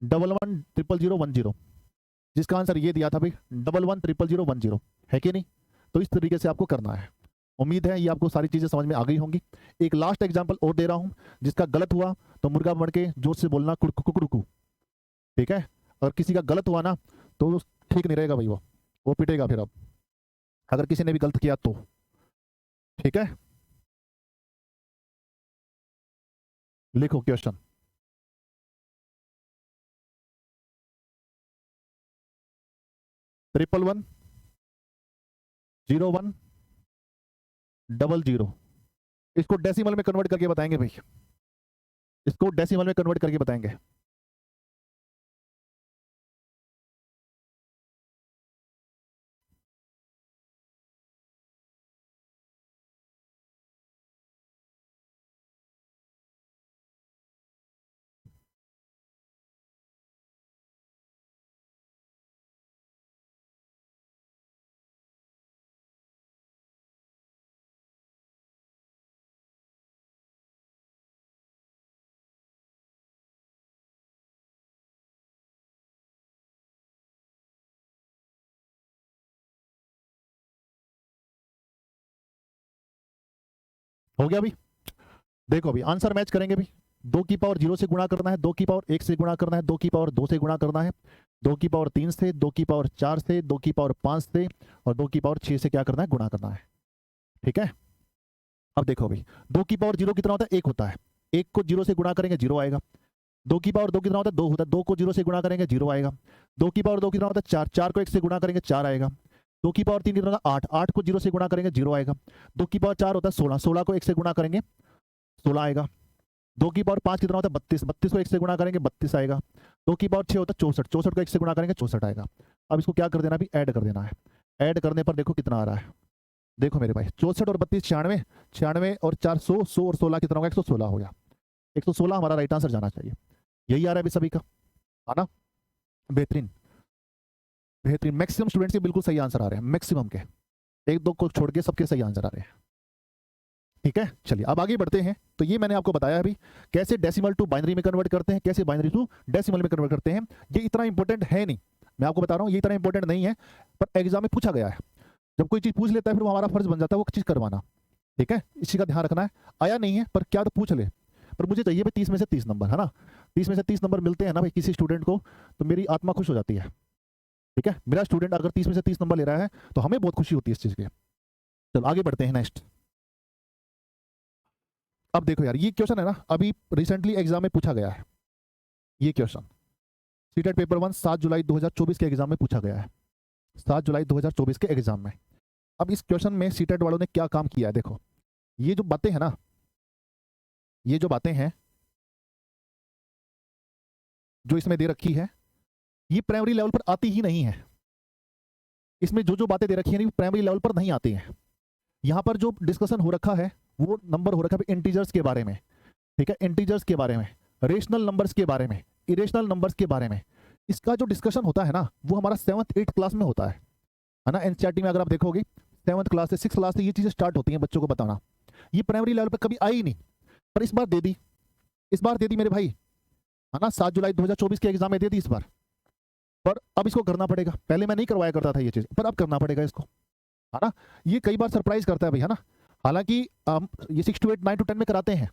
Speaker 1: 11100010, जिसका आंसर ये दिया था भाई 11100010, है कि नहीं? तो इस तरीके से आपको करना है। उम्मीद है ये आपको सारी चीजें समझ में आ गई होंगी। एक लास्ट एग्जांपल और दे रहा हूं, जिसका गलत हुआ तो मुर्गा बन के जोर से बोलना कुकड़ुकू, ठीक है? और किसी का गलत हुआ ना तो ठीक नहीं रहेगा भाई, वो पिटेगा फिर। अब अगर किसी ने भी गलत किया तो, ठीक है? लिखो क्वेश्चन। ट्रिपल 10100, इसको डेसिमल में कन्वर्ट करके बताएंगे भाई, इसको डेसिमल में कन्वर्ट करके बताएंगे। हो गया भाई? देखो अभी आंसर मैच करेंगे भी। 2 की पावर 0 से गुणा करना है, 2 की पावर 1 से गुणा करना है, 2 की पावर 2 से गुणा करना है, 2 की पावर 3 से, 2 की पावर 4 से, 2 की पावर 5 से और 2 की पावर 6 से क्या करना है? गुणा करना है, ठीक है? अब देखो भाई 2 की पावर 0 कितना होता है? 1 होता है। 1 को 0 से गुणा करेंगे 0 आएगा। 2 की पावर 2 कितना होता है? 2 होता है। 2 को 0 से गुणा करेंगे 0 आएगा। 2 की पावर 2 कितना होता है? 4। 4 को 1 से गुणा करेंगे 4 आएगा। 2 की पावर 3 कितना होता है? 8। 8 को 0 से गुणा करेंगे 0 आएगा। 2 की पावर 4 होता है 16। 16 को 1 से गुणा करेंगे 16 आएगा। 2 की पावर 5 कितना होता है? 32। 32 को 1 से गुणा करेंगे 32 आएगा। 2 की पावर 6 होता है 64। 64 को 1 से गुणा करेंगे 64 आएगा। अब इसको क्या कर देना? अभी ऐड कर देना है। ऐड करने पर देखो कितना आ रहा है। देखो मेरे भाई 64 और 32 96, 96 और 400, 100 और 16 कितना होगा? 116 हो गया। 116 हमारा राइट आंसर जाना चाहिए। यही आ रहा है अभी सभी का, है ना? बेहतरीन बेहतरीन। मैक्सिमम स्टूडेंट्स के बिल्कुल सही आंसर आ रहे हैं, मैक्सिमम के, 1-2 को छोड़ के सबके सही आंसर आ रहे हैं, ठीक है? चलिए अब आगे बढ़ते हैं। तो ये मैंने आपको बताया अभी कैसे डेसिमल टू बाइनरी में कन्वर्ट करते हैं, कैसे बाइनरी टू डेसिमल में कन्वर्ट करते हैं। ये इतना इंपॉर्टेंट है नहीं, मैं आपको बता रहा हूँ, ये इतना इंपॉर्टेंट नहीं है, पर एग्जाम में पूछा गया है। जब कोई चीज पूछ लेता है फिर वो हमारा फर्ज बन जाता है वो चीज करवाना, ठीक है? इस चीज का ध्यान रखना है। आया नहीं है पर क्या तो पूछ ले, पर मुझे चाहिए भाई 30 में से 30 नंबर, है ना? 30 में से 30 नंबर मिलते हैं ना भाई किसी स्टूडेंट को, तो मेरी आत्मा खुश हो जाती है, ठीक है? मेरा स्टूडेंट अगर 30 में से 30 नंबर ले रहा है तो हमें बहुत खुशी होती है इस चीज की। चलो आगे बढ़ते हैं नेक्स्ट। अब देखो यार ये क्वेश्चन है ना, अभी रिसेंटली एग्जाम में पूछा गया है। ये क्वेश्चन सीटेट पेपर 1 7 जुलाई 2024 के एग्जाम में पूछा गया है, 7 जुलाई 2024 के एग्जाम में। अब इस क्वेश्चन में सीटेट वालों ने क्या काम किया है देखो। ये जो बातें हैं ना, ये जो बातें हैं जो इसमें दे रखी है, ये प्राइमरी लेवल पर आती ही नहीं है। इसमें जो जो बातें दे रखी है प्राइमरी लेवल पर नहीं आती हैं। यहाँ पर जो डिस्कशन हो रखा है वो नंबर हो रखा है इंटीजर्स के बारे में, ठीक है? इंटीजर्स के बारे में, रेशनल नंबर्स के बारे में, इरेशनल नंबर्स के बारे में। इसका जो डिस्कशन होता है ना वो हमारा 7th 8th क्लास में होता है ना? एनसीईआरटी में अगर आप देखोगे 7th क्लास से 6th क्लास से ये चीजें स्टार्ट होती हैं बच्चों को बताना। ये प्राइमरी लेवल पर कभी आई नहीं, पर इस बार दे दी, इस बार दे दी मेरे भाई, है ना? 7 जुलाई 2024 के एग्जाम में दे दी इस बार। पर अब इसको करना पड़ेगा, पहले मैं नहीं करवाया करता था ये चीज, पर अब करना पड़ेगा इसको, है ना? ये कई बार सरप्राइज करता है भाई, है ना? हालांकि ये 6 to 8 9 to 10 में कराते हैं,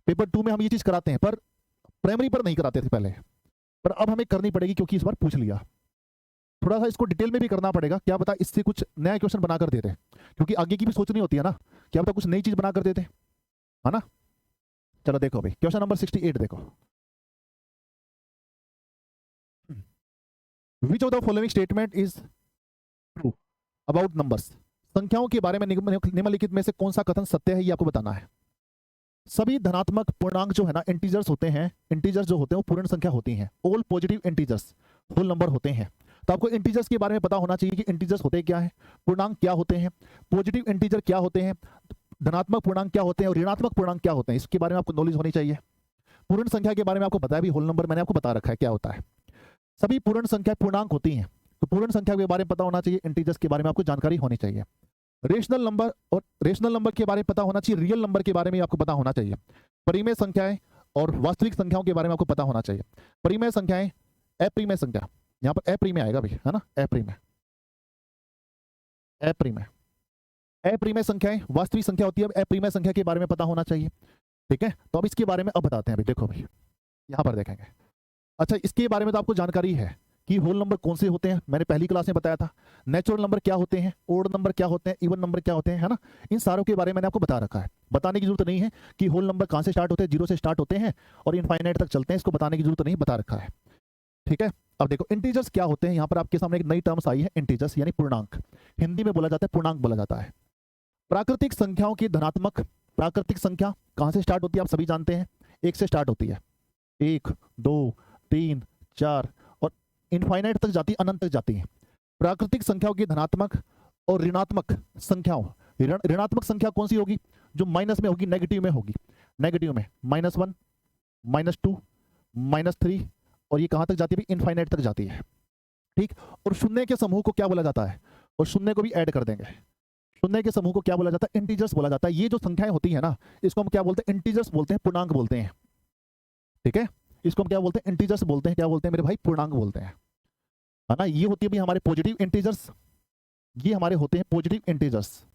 Speaker 1: पेपर 2 में हम ये चीज कराते हैं, पर प्राइमरी पर नहीं कराते थे पहले, पर अब हमें करनी पड़ेगी क्योंकि इस बार पूछ लिया। थोड़ा सा इसको डिटेल में भी करना पड़ेगा, क्या पता इससे कुछ नया क्वेश्चन बनाकर देते, क्योंकि आगे की भी सोचनी होती है ना, क्या पता कुछ नई चीज बनाकर देते, है ना? चलो देखो भाई क्वेश्चन नंबर 68 देखो। Which of the following statement is true about numbers? संख्याओं के बारे में निम्नलिखित में से कौन सा कथन सत्य है ये आपको बताना है। सभी धनात्मक पूर्णांक जो है ना इंटीजर्स होते हैं, इंटीजर्स जो होते हैं वो पूर्ण संख्या होती हैं। All positive integers whole number होते हैं। तो आपको इंटीजर्स के बारे में पता होना चाहिए कि इंटीजर्स होते क्या हैं, पूर्णांक क्या होते हैं, पॉजिटिव इंटीजर क्या होते हैं, धनात्मक पूर्णांक क्या होते हैं और ऋणात्मक पूर्णांक क्या होते हैं, इसके बारे में आपको नॉलेज होनी चाहिए। पूर्ण संख्या के बारे में आपको पता है भी, होल नंबर मैंने आपको बता रखा है क्या होता है। सभी पूर्ण संख्या पूर्णांक होती हैं, तो पूर्ण संख्या के बारे में पता होना चाहिए, इंटीजर्स के बारे में आपको जानकारी होनी चाहिए। रेशनल नंबर और रेशनल नंबर के बारे में पता होना चाहिए, रियल नंबर के बारे में आपको पता होना चाहिए। परिमेय संख्याएं और वास्तविक संख्याओं के बारे में आपको पता होना चाहिए। परिमेय संख्याएं, अप्रिमेय संख्या, यहाँ पर अप्रिमेय आएगा भी, है ना, अप्रिमेय, अप्रिमेय, अप्रिमेय संख्याएं वास्तविक संख्या होती है। अप्रिमेय संख्या के बारे में पता होना चाहिए, ठीक है। तो अब इसके बारे में अब बताते हैं। अभी देखो भाई, यहाँ पर देखेंगे। अच्छा, इसके बारे में तो आपको जानकारी है कि होल नंबर कौन से होते हैं, मैंने पहली क्लास में बताया था। नेचुरल नंबर क्या होते हैं, ओड नंबर क्या होते हैं, इवन नंबर क्या होते हैं, है ना। इन सारों के बारे में मैंने आपको बता रखा है। बताने की जरूरत नहीं है कि होल नंबर कहाँ से स्टार्ट होते हैं, जीरो से स्टार्ट होते हैं और इनफाइनाइट तक चलते हैं, इसको बताने की जरूरत नहीं, बता रखा है, ठीक है। अब देखो इंटीजर्स क्या होते हैं। यहाँ पर आपके सामने एक नई टर्म्स आई है, इंटीजर्स यानी पूर्णांक। हिंदी में बोला जाता है पूर्णांक बोला जाता है। प्राकृतिक संख्याओं की धनात्मक, प्राकृतिक संख्या कहाँ से स्टार्ट होती है आप सभी जानते हैं, एक से स्टार्ट होती है, 1 2 3 4 और इनफाइनाइट तक जाती है, अनंत तक जाती है। प्राकृतिक संख्याओं की धनात्मक और ऋणात्मक संख्याओं, ऋणात्मक संख्या कौन सी होगी, जो माइनस में होगी, नेगेटिव में होगी। नेगेटिव में -1 -2 -3 और ये कहां तक जाती है, इनफाइनाइट तक जाती है, ठीक। और शून्य के समूह को क्या बोला जाता है, और शून्य को भी ऐड कर देंगे। शून्य के समूह को क्या बोला जाता है, इंटीजर्स बोला जाता है। ये जो संख्याएं होती है ना, इसको हम क्या बोलते हैं, इंटीजर्स बोलते हैं, पूर्णांक बोलते हैं, ठीक है। इसको हम क्या बोलते हैं, इंटीजर्स बोलते हैं। क्या बोलते हैं मेरे भाई, पूर्णांक बोलते हैं, है ना। ये होती है भाई हमारे पॉजिटिव इंटीजर्स, ये हमारे होते हैं पॉजिटिव इंटीजर्स,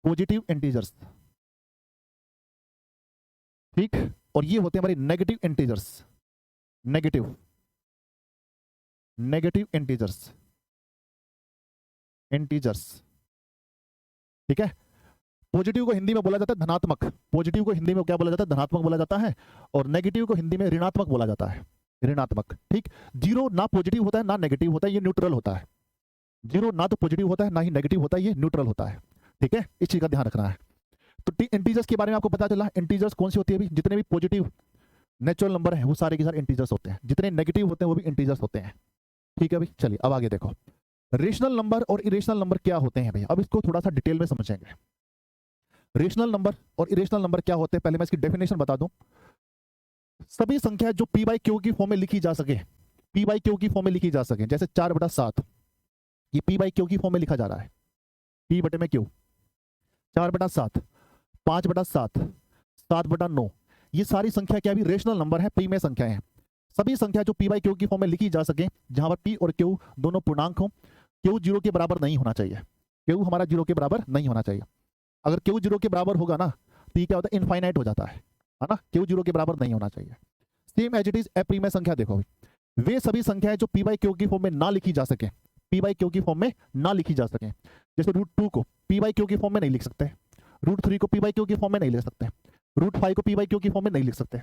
Speaker 1: पॉजिटिव इंटीजर्स, ठीक। और ये होते हैं हमारे negative integers, negative, negative integers, integers, ठीक है। पॉजिटिव को हिंदी में बोला जाता है धनात्मक, पॉजिटिव को हिंदी में क्या बोला जाता है, धनात्मक बोला जाता है। और नेगेटिव को हिंदी में ऋणात्मक बोला जाता है, ऋणात्मक, ठीक। जीरो ना पॉजिटिव होता है ना नेगेटिव होता है, ये न्यूट्रल होता है। जीरो ना तो पॉजिटिव होता है ना ही नेगेटिव होता है, ये न्यूट्रल होता है, ठीक है। इस चीज का ध्यान रखना है। तो इंटीजर्स के बारे में आपको पता चला, इंटीजर्स कौन सी होती है अभी, जितने भी पॉजिटिव नेचुरल नंबर है वो सारे के सारे इंटीजर्स होते हैं, जितने नेगेटिव होते हैं वो भी इंटीजर्स होते हैं, ठीक है भाई। चलिए अब आगे देखो, रेशनल नंबर और इरेशनल नंबर क्या होते हैं भैया। अब इसको थोड़ा सा डिटेल में समझेंगे। रेशनल नंबर और इरेशनल नंबर क्या होते हैं, पहले मैं इसकी डेफिनेशन बता दूं। सभी संख्या जो p बाई क्यू की फॉर्म में लिखी जा सके, p बाई क्यू की फॉर्म में लिखी जा सके, जैसे 4/7 ये p बाई क्यू की फॉर्म में लिखा जा रहा है, p बटे में क्यू, 4/7, 5/7, 7/9, ये सारी संख्या क्या भी रेशनल नंबर है, p में संख्याएं हैं। सभी संख्या जो p बाई क्यू की फॉर्म में लिखी जा सके, जहां पर p और q दोनों पूर्णांक हो, q 0 के बराबर नहीं होना चाहिए, q हमारा 0 के बराबर नहीं होना चाहिए। अगर q 0 के बराबर होगा ना तो ये क्या होता है, इनफाइनाइट हो जाता है ना। q 0 के बराबर नहीं होना चाहिए। सेम एज इट इज अप्रिमेय संख्या देखो, वे सभी संख्याएं जो p बाई क्यू की फॉर्म में ना लिखी जा सके, p बाई क्यू की फॉर्म में ना लिखी जा सके, जैसे √2 को p बाई क्यू की फॉर्म में नहीं लिख सकते, √3 को p बाई क्यू की फॉर्म में नहीं लिख सकते, √5 को p बाई क्यू की फॉर्म में नहीं लिख सकते,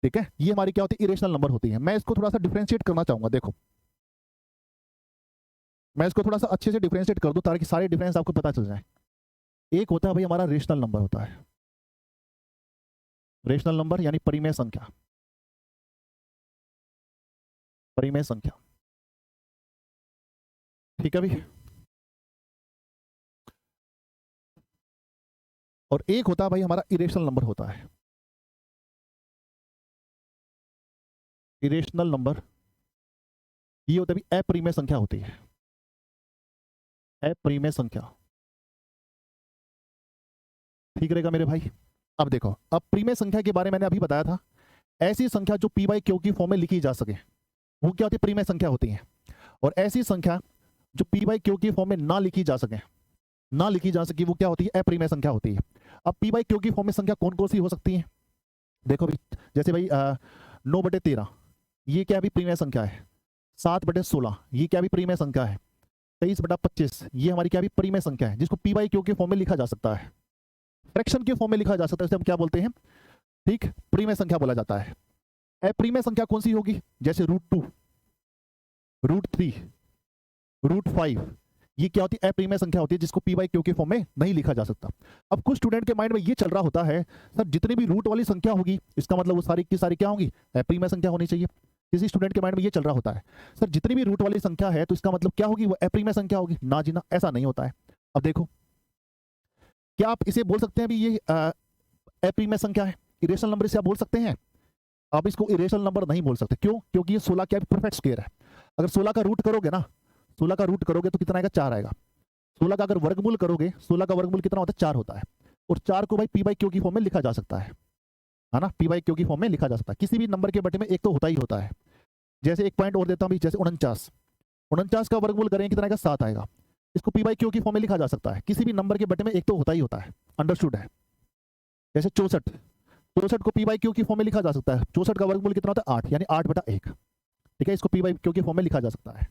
Speaker 1: ठीक है। ये हमारी क्या होती है, इरेशनल नंबर होती है। मैं इसको थोड़ा सा डिफरेंशिएट करना चाहूंगा, देखो मैं इसको थोड़ा सा अच्छे से डिफरेंशिएट कर दूं ताकि सारे डिफरेंस आपको पता चल जाए। एक होता है भाई हमारा रेशनल नंबर होता है, रेशनल नंबर यानी परिमेय संख्या, परिमेय संख्या, ठीक है भाई। और एक होता है भाई हमारा इरेशनल नंबर होता है, इरेशनल नंबर, ये होता है भाई अपरिमेय संख्या होती है, अपरिमेय संख्या, ठीक रहेगा मेरे भाई। अब देखो, अब परिमेय संख्या के बारे में मैंने अभी बताया था, ऐसी संख्या जो p बाई क्यू की फॉर्म में लिखी जा सके वो क्या होती है, परिमेय संख्या होती है। और ऐसी संख्या जो p बाई क्यू की फॉर्म में ना लिखी जा सके, ना लिखी जा सके, वो क्या होती है, अपरिमेय संख्या होती है। अब p बाई क्यू की फॉर्म में संख्या कौन कौन सी हो सकती है, देखो भाई, जैसे भाई 9/13 ये क्या भी परिमेय संख्या है, 7/16 ये क्या भी परिमेय संख्या है, 23/25 ये हमारी क्या भी परिमेय संख्या है, जिसको p बाई क्यू के फॉर्म में लिखा जा सकता है, फ्रैक्शन के फॉर्म में लिखा जा सकता है, इसे हम क्या बोलते हैं, ठीक, परिमेय संख्या बोला जाता है। अपरिमेय संख्या कौन सी होगी, जैसे √2, √3, √5 ये क्या होती है, अपरिमेय संख्या होती है, जिसको p बाई क्यू के फॉर्म में नहीं लिखा जा सकता। अब कुछ स्टूडेंट के माइंड में ये चल रहा होता है, सर जितनी भी रूट वाली संख्या होगी इसका मतलब वो सारी की सारी क्या होंगी, अपरिमेय संख्या होनी चाहिए। किसी स्टूडेंट के माइंड में ये चल रहा होता है, सर जितनी भी रूट वाली संख्या है तो इसका मतलब क्या होगी, वो अपरिमेय संख्या होगी। ना जी ना, ऐसा नहीं होता है। अब देखो, क्या आप इसे बोल सकते हैं भी ये अपरिमेय संख्या है, इरेशनल नंबर इसे आप बोल सकते हैं। आप इसको इरेशनल नंबर नहीं बोल सकते, क्यों, क्योंकि ये 16 क्या परफेक्ट स्क्वायर है। अगर 16 का रूट करोगे ना, 16 का रूट करोगे तो कितना आएगा, 4 आएगा। 16 का अगर वर्गमूल करोगे, 16 का वर्गमूल कितना होता है, 4 होता है। और 4 को भाई p बाई क्यू की फॉर्म में लिखा जा सकता है, है ना, पी बाई क्यू की फॉर्म में लिखा जा सकता है। किसी भी नंबर के बटे में एक तो होता ही होता है। जैसे एक पॉइंट और देता हूँ, जैसे 49 का वर्गमूल करें कितना आएगा, 7 आएगा। इसको पी बाई क्यू की फॉर्म में लिखा जा सकता है। किसी भी नंबर के बटे में एक तो होता ही होता है, अंडरस्टूड है। जैसे 64 को पी बाई क्यू की फॉर्म में लिखा जा सकता है। 64 का वर्गमूल कितना होता है, 8, यानी 8/1। ठीक है, इसको पी बाई क्यू की फॉर्म में लिखा जा सकता है।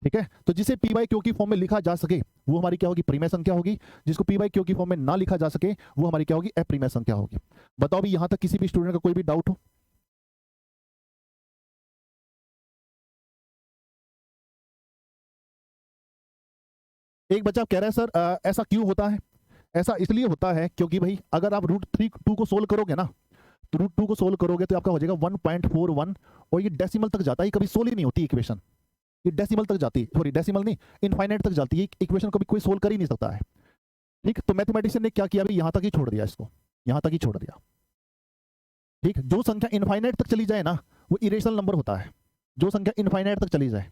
Speaker 1: ठीक है, तो जिसे पी बाई क्यू की फॉर्म में लिखा जा सके वो हमारी क्या होगी, परिमेय संख्या होगी। जिसको पी बाई क्यू की फॉर्म में ना लिखा जा सके वो हमारी क्या होगी, अपरिमेय संख्या होगी। बताओ भी यहां तक किसी भी स्टूडेंट का कोई भी डाउट हो? एक बच्चा कह रहा है सर ऐसा क्यों होता है? ऐसा इसलिए होता है क्योंकि भाई अगर आप √3 को सोल्व करोगे ना, तो √2 को सोल्व करोगे तो आपका हो जाएगा 1.41, और ये डेसिमल तक जाता है, कभी सोल्व ही नहीं होती इक्वेशन। ये डेसिमल तक जाती है, सॉरी डेसिमल नहीं, इनफाइनाइट तक जाती है इक्वेशन, कभी कोई सोल्व कर ही नहीं सकता है। ठीक, तो मैथमेटिशियन ने क्या किया भाई, यहां तक ही छोड़ दिया, इसको यहां तक ही छोड़ दिया। ठीक, जो संख्या इनफाइनाइट तक चली जाए ना वो इरेशनल नंबर होता है, जो संख्या इनफाइनाइट तक चली जाए।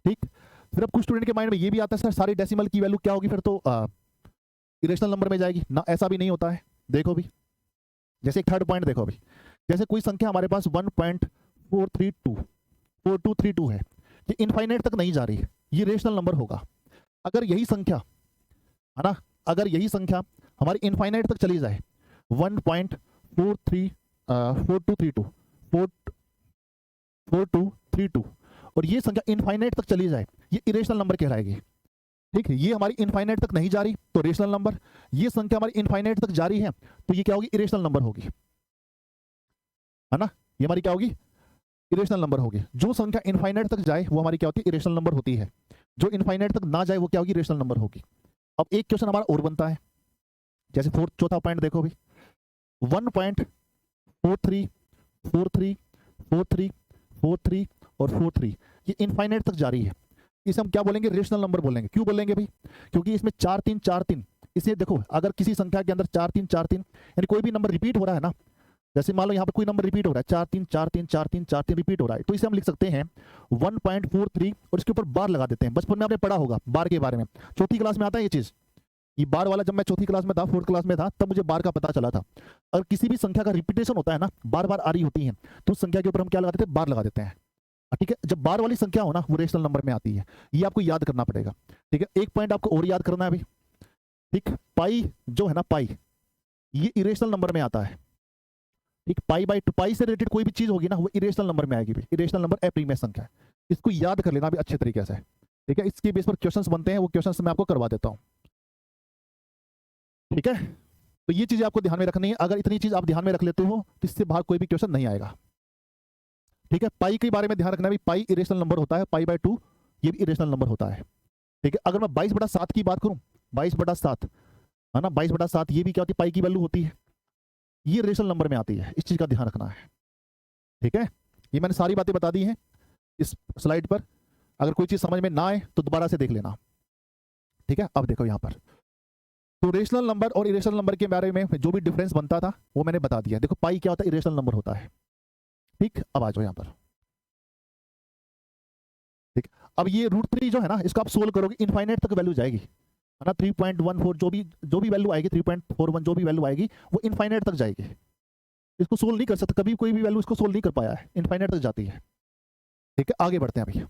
Speaker 1: ठीक, फिर अब कुछ स्टूडेंट के माइंड में ये भी आता है सर सारी डेसिमल की वैल्यू क्या होगी, फिर तो इरेशनल नंबर में जाएगी ना। ऐसा भी नहीं होता है। देखो भी, जैसे एक थर्ड पॉइंट देखो अभी, जैसे कोई संख्या हमारे पास 1.4232 है, ये इनफाइनाइट तक नहीं जा रही है, ये रेशनल नंबर होगा। अगर यही संख्या है ना, अगर यही संख्या हमारी इनफाइनाइट तक चली जाए, 1.4232 और ये संख्या इनफाइनाइट तक चली जाए, ये इरेशनल नंबर कहलाएगी। ठीक है, ये हमारी इनफाइनाइट तक नहीं जा रही तो रेशनल नंबर, ये संख्या हमारी इनफाइनाइट तक जा रही है तो ये क्या होगी, इरेशनल नंबर होगी, है ना। ये हमारी क्या होगी, इरेशनल नंबर होगी। जो संख्या इनफाइनाइट तक जाए वो हमारी क्या होती है, इरेशनल नंबर होती है। जो इनफाइनाइट तक ना जाए वो क्या होगी, रेशनल नंबर होगी। अब एक क्वेश्चन हमारा और बनता है, जैसे चौथा पॉइंट देखो भी, 1.43434343 और 43 ये इनफाइनाइट तक जा रही है, इसे हम क्या बोलेंगे, रेशनल नंबर बोलेंगे। क्यों बोलेंगे भाई, क्योंकि इसमें 4 3 इसे देखो, अगर किसी संख्या के अंदर 4 3 यानी कोई भी नंबर रिपीट हो रहा है ना, जैसे मान लो यहाँ पर कोई नंबर रिपीट हो रहा है, 4 3 रिपीट हो रहा है, तो इसे हम लिख सकते हैं 1.43 और इसके ऊपर बार लगा देते हैं। बचपन में आपने पढ़ा होगा बार के बारे में, चौथी क्लास में आता है ये चीज। ये बार वाला जब मैं चौथी क्लास में था, 4th क्लास में था, तब मुझे बार का पता चला था। और किसी भी संख्या का रिपीटेशन होता है ना, बार बार आ रही होती है, तो उस संख्या के ऊपर हम क्या लगा देते हैं, बार लगा देते हैं। ठीक है, जब बार वाली संख्या हो ना वो रेशनल नंबर में आती है, ये आपको याद करना पड़ेगा। ठीक है, एक पॉइंट आपको और याद करना है अभी। ठीक, पाई जो है ना, पाई ये इरेशनल नंबर में आता है। ठीक, पाई से रिलेटेड कोई भी चीज होगी ना वो इरेशनल नंबर में आएगी भी। इरेशनल नंबर अपरिमेय संख्या है, इसको याद कर लेना भी अच्छे तरीके से। ठीक है, इसके बेस पर क्वेश्चंस बनते हैं, वो क्वेश्चंस मैं आपको करवा देता हूं। ठीक है, तो ये चीजें आपको ध्यान में रखनी है। अगर इतनी चीज आप ध्यान में रख लेते हो तो इससे बाहर कोई भी क्वेश्चन नहीं आएगा। ठीक है, पाई के बारे में ध्यान रखना भी, पाई इरेशनल नंबर होता है, पाई/2 ये भी इरेशनल नंबर होता है। ठीक है, अगर मैं 22/7 की बात करूं, 22/7 है ना, 22/7 ये भी क्या होती है, पाई की वैल्यू होती है, ये रेशनल नंबर में आती है। इस चीज का ध्यान रखना है। ठीक है, ये मैंने सारी बातें बता दी हैं इस स्लाइड पर। अगर कोई चीज समझ में ना आए तो दोबारा से देख लेना। ठीक है, अब देखो यहाँ पर, तो रेशनल नंबर और इरेशनल नंबर के बारे में जो भी डिफरेंस बनता था वो मैंने बता दिया। देखो पाई क्या होता है, इरेशनल नंबर होता है। ठीक, अब आ जाओ यहाँ पर। ठीक, अब ये √3 जो है ना, इसको आप सोल्व करोगे, इनफाइनाइट तक वैल्यू जाएगी, है ना। 3.14 जो भी वैल्यू आएगी, 3.41 जो भी वैल्यू आएगी वो इनफाइनाइट तक जाएगी। इसको सोल्व नहीं कर सकते, कभी कोई भी वैल्यू इसको सोल्व नहीं कर पाया है, इनफाइनाइट तक जाती है। ठीक है, आगे बढ़ते हैं अभी।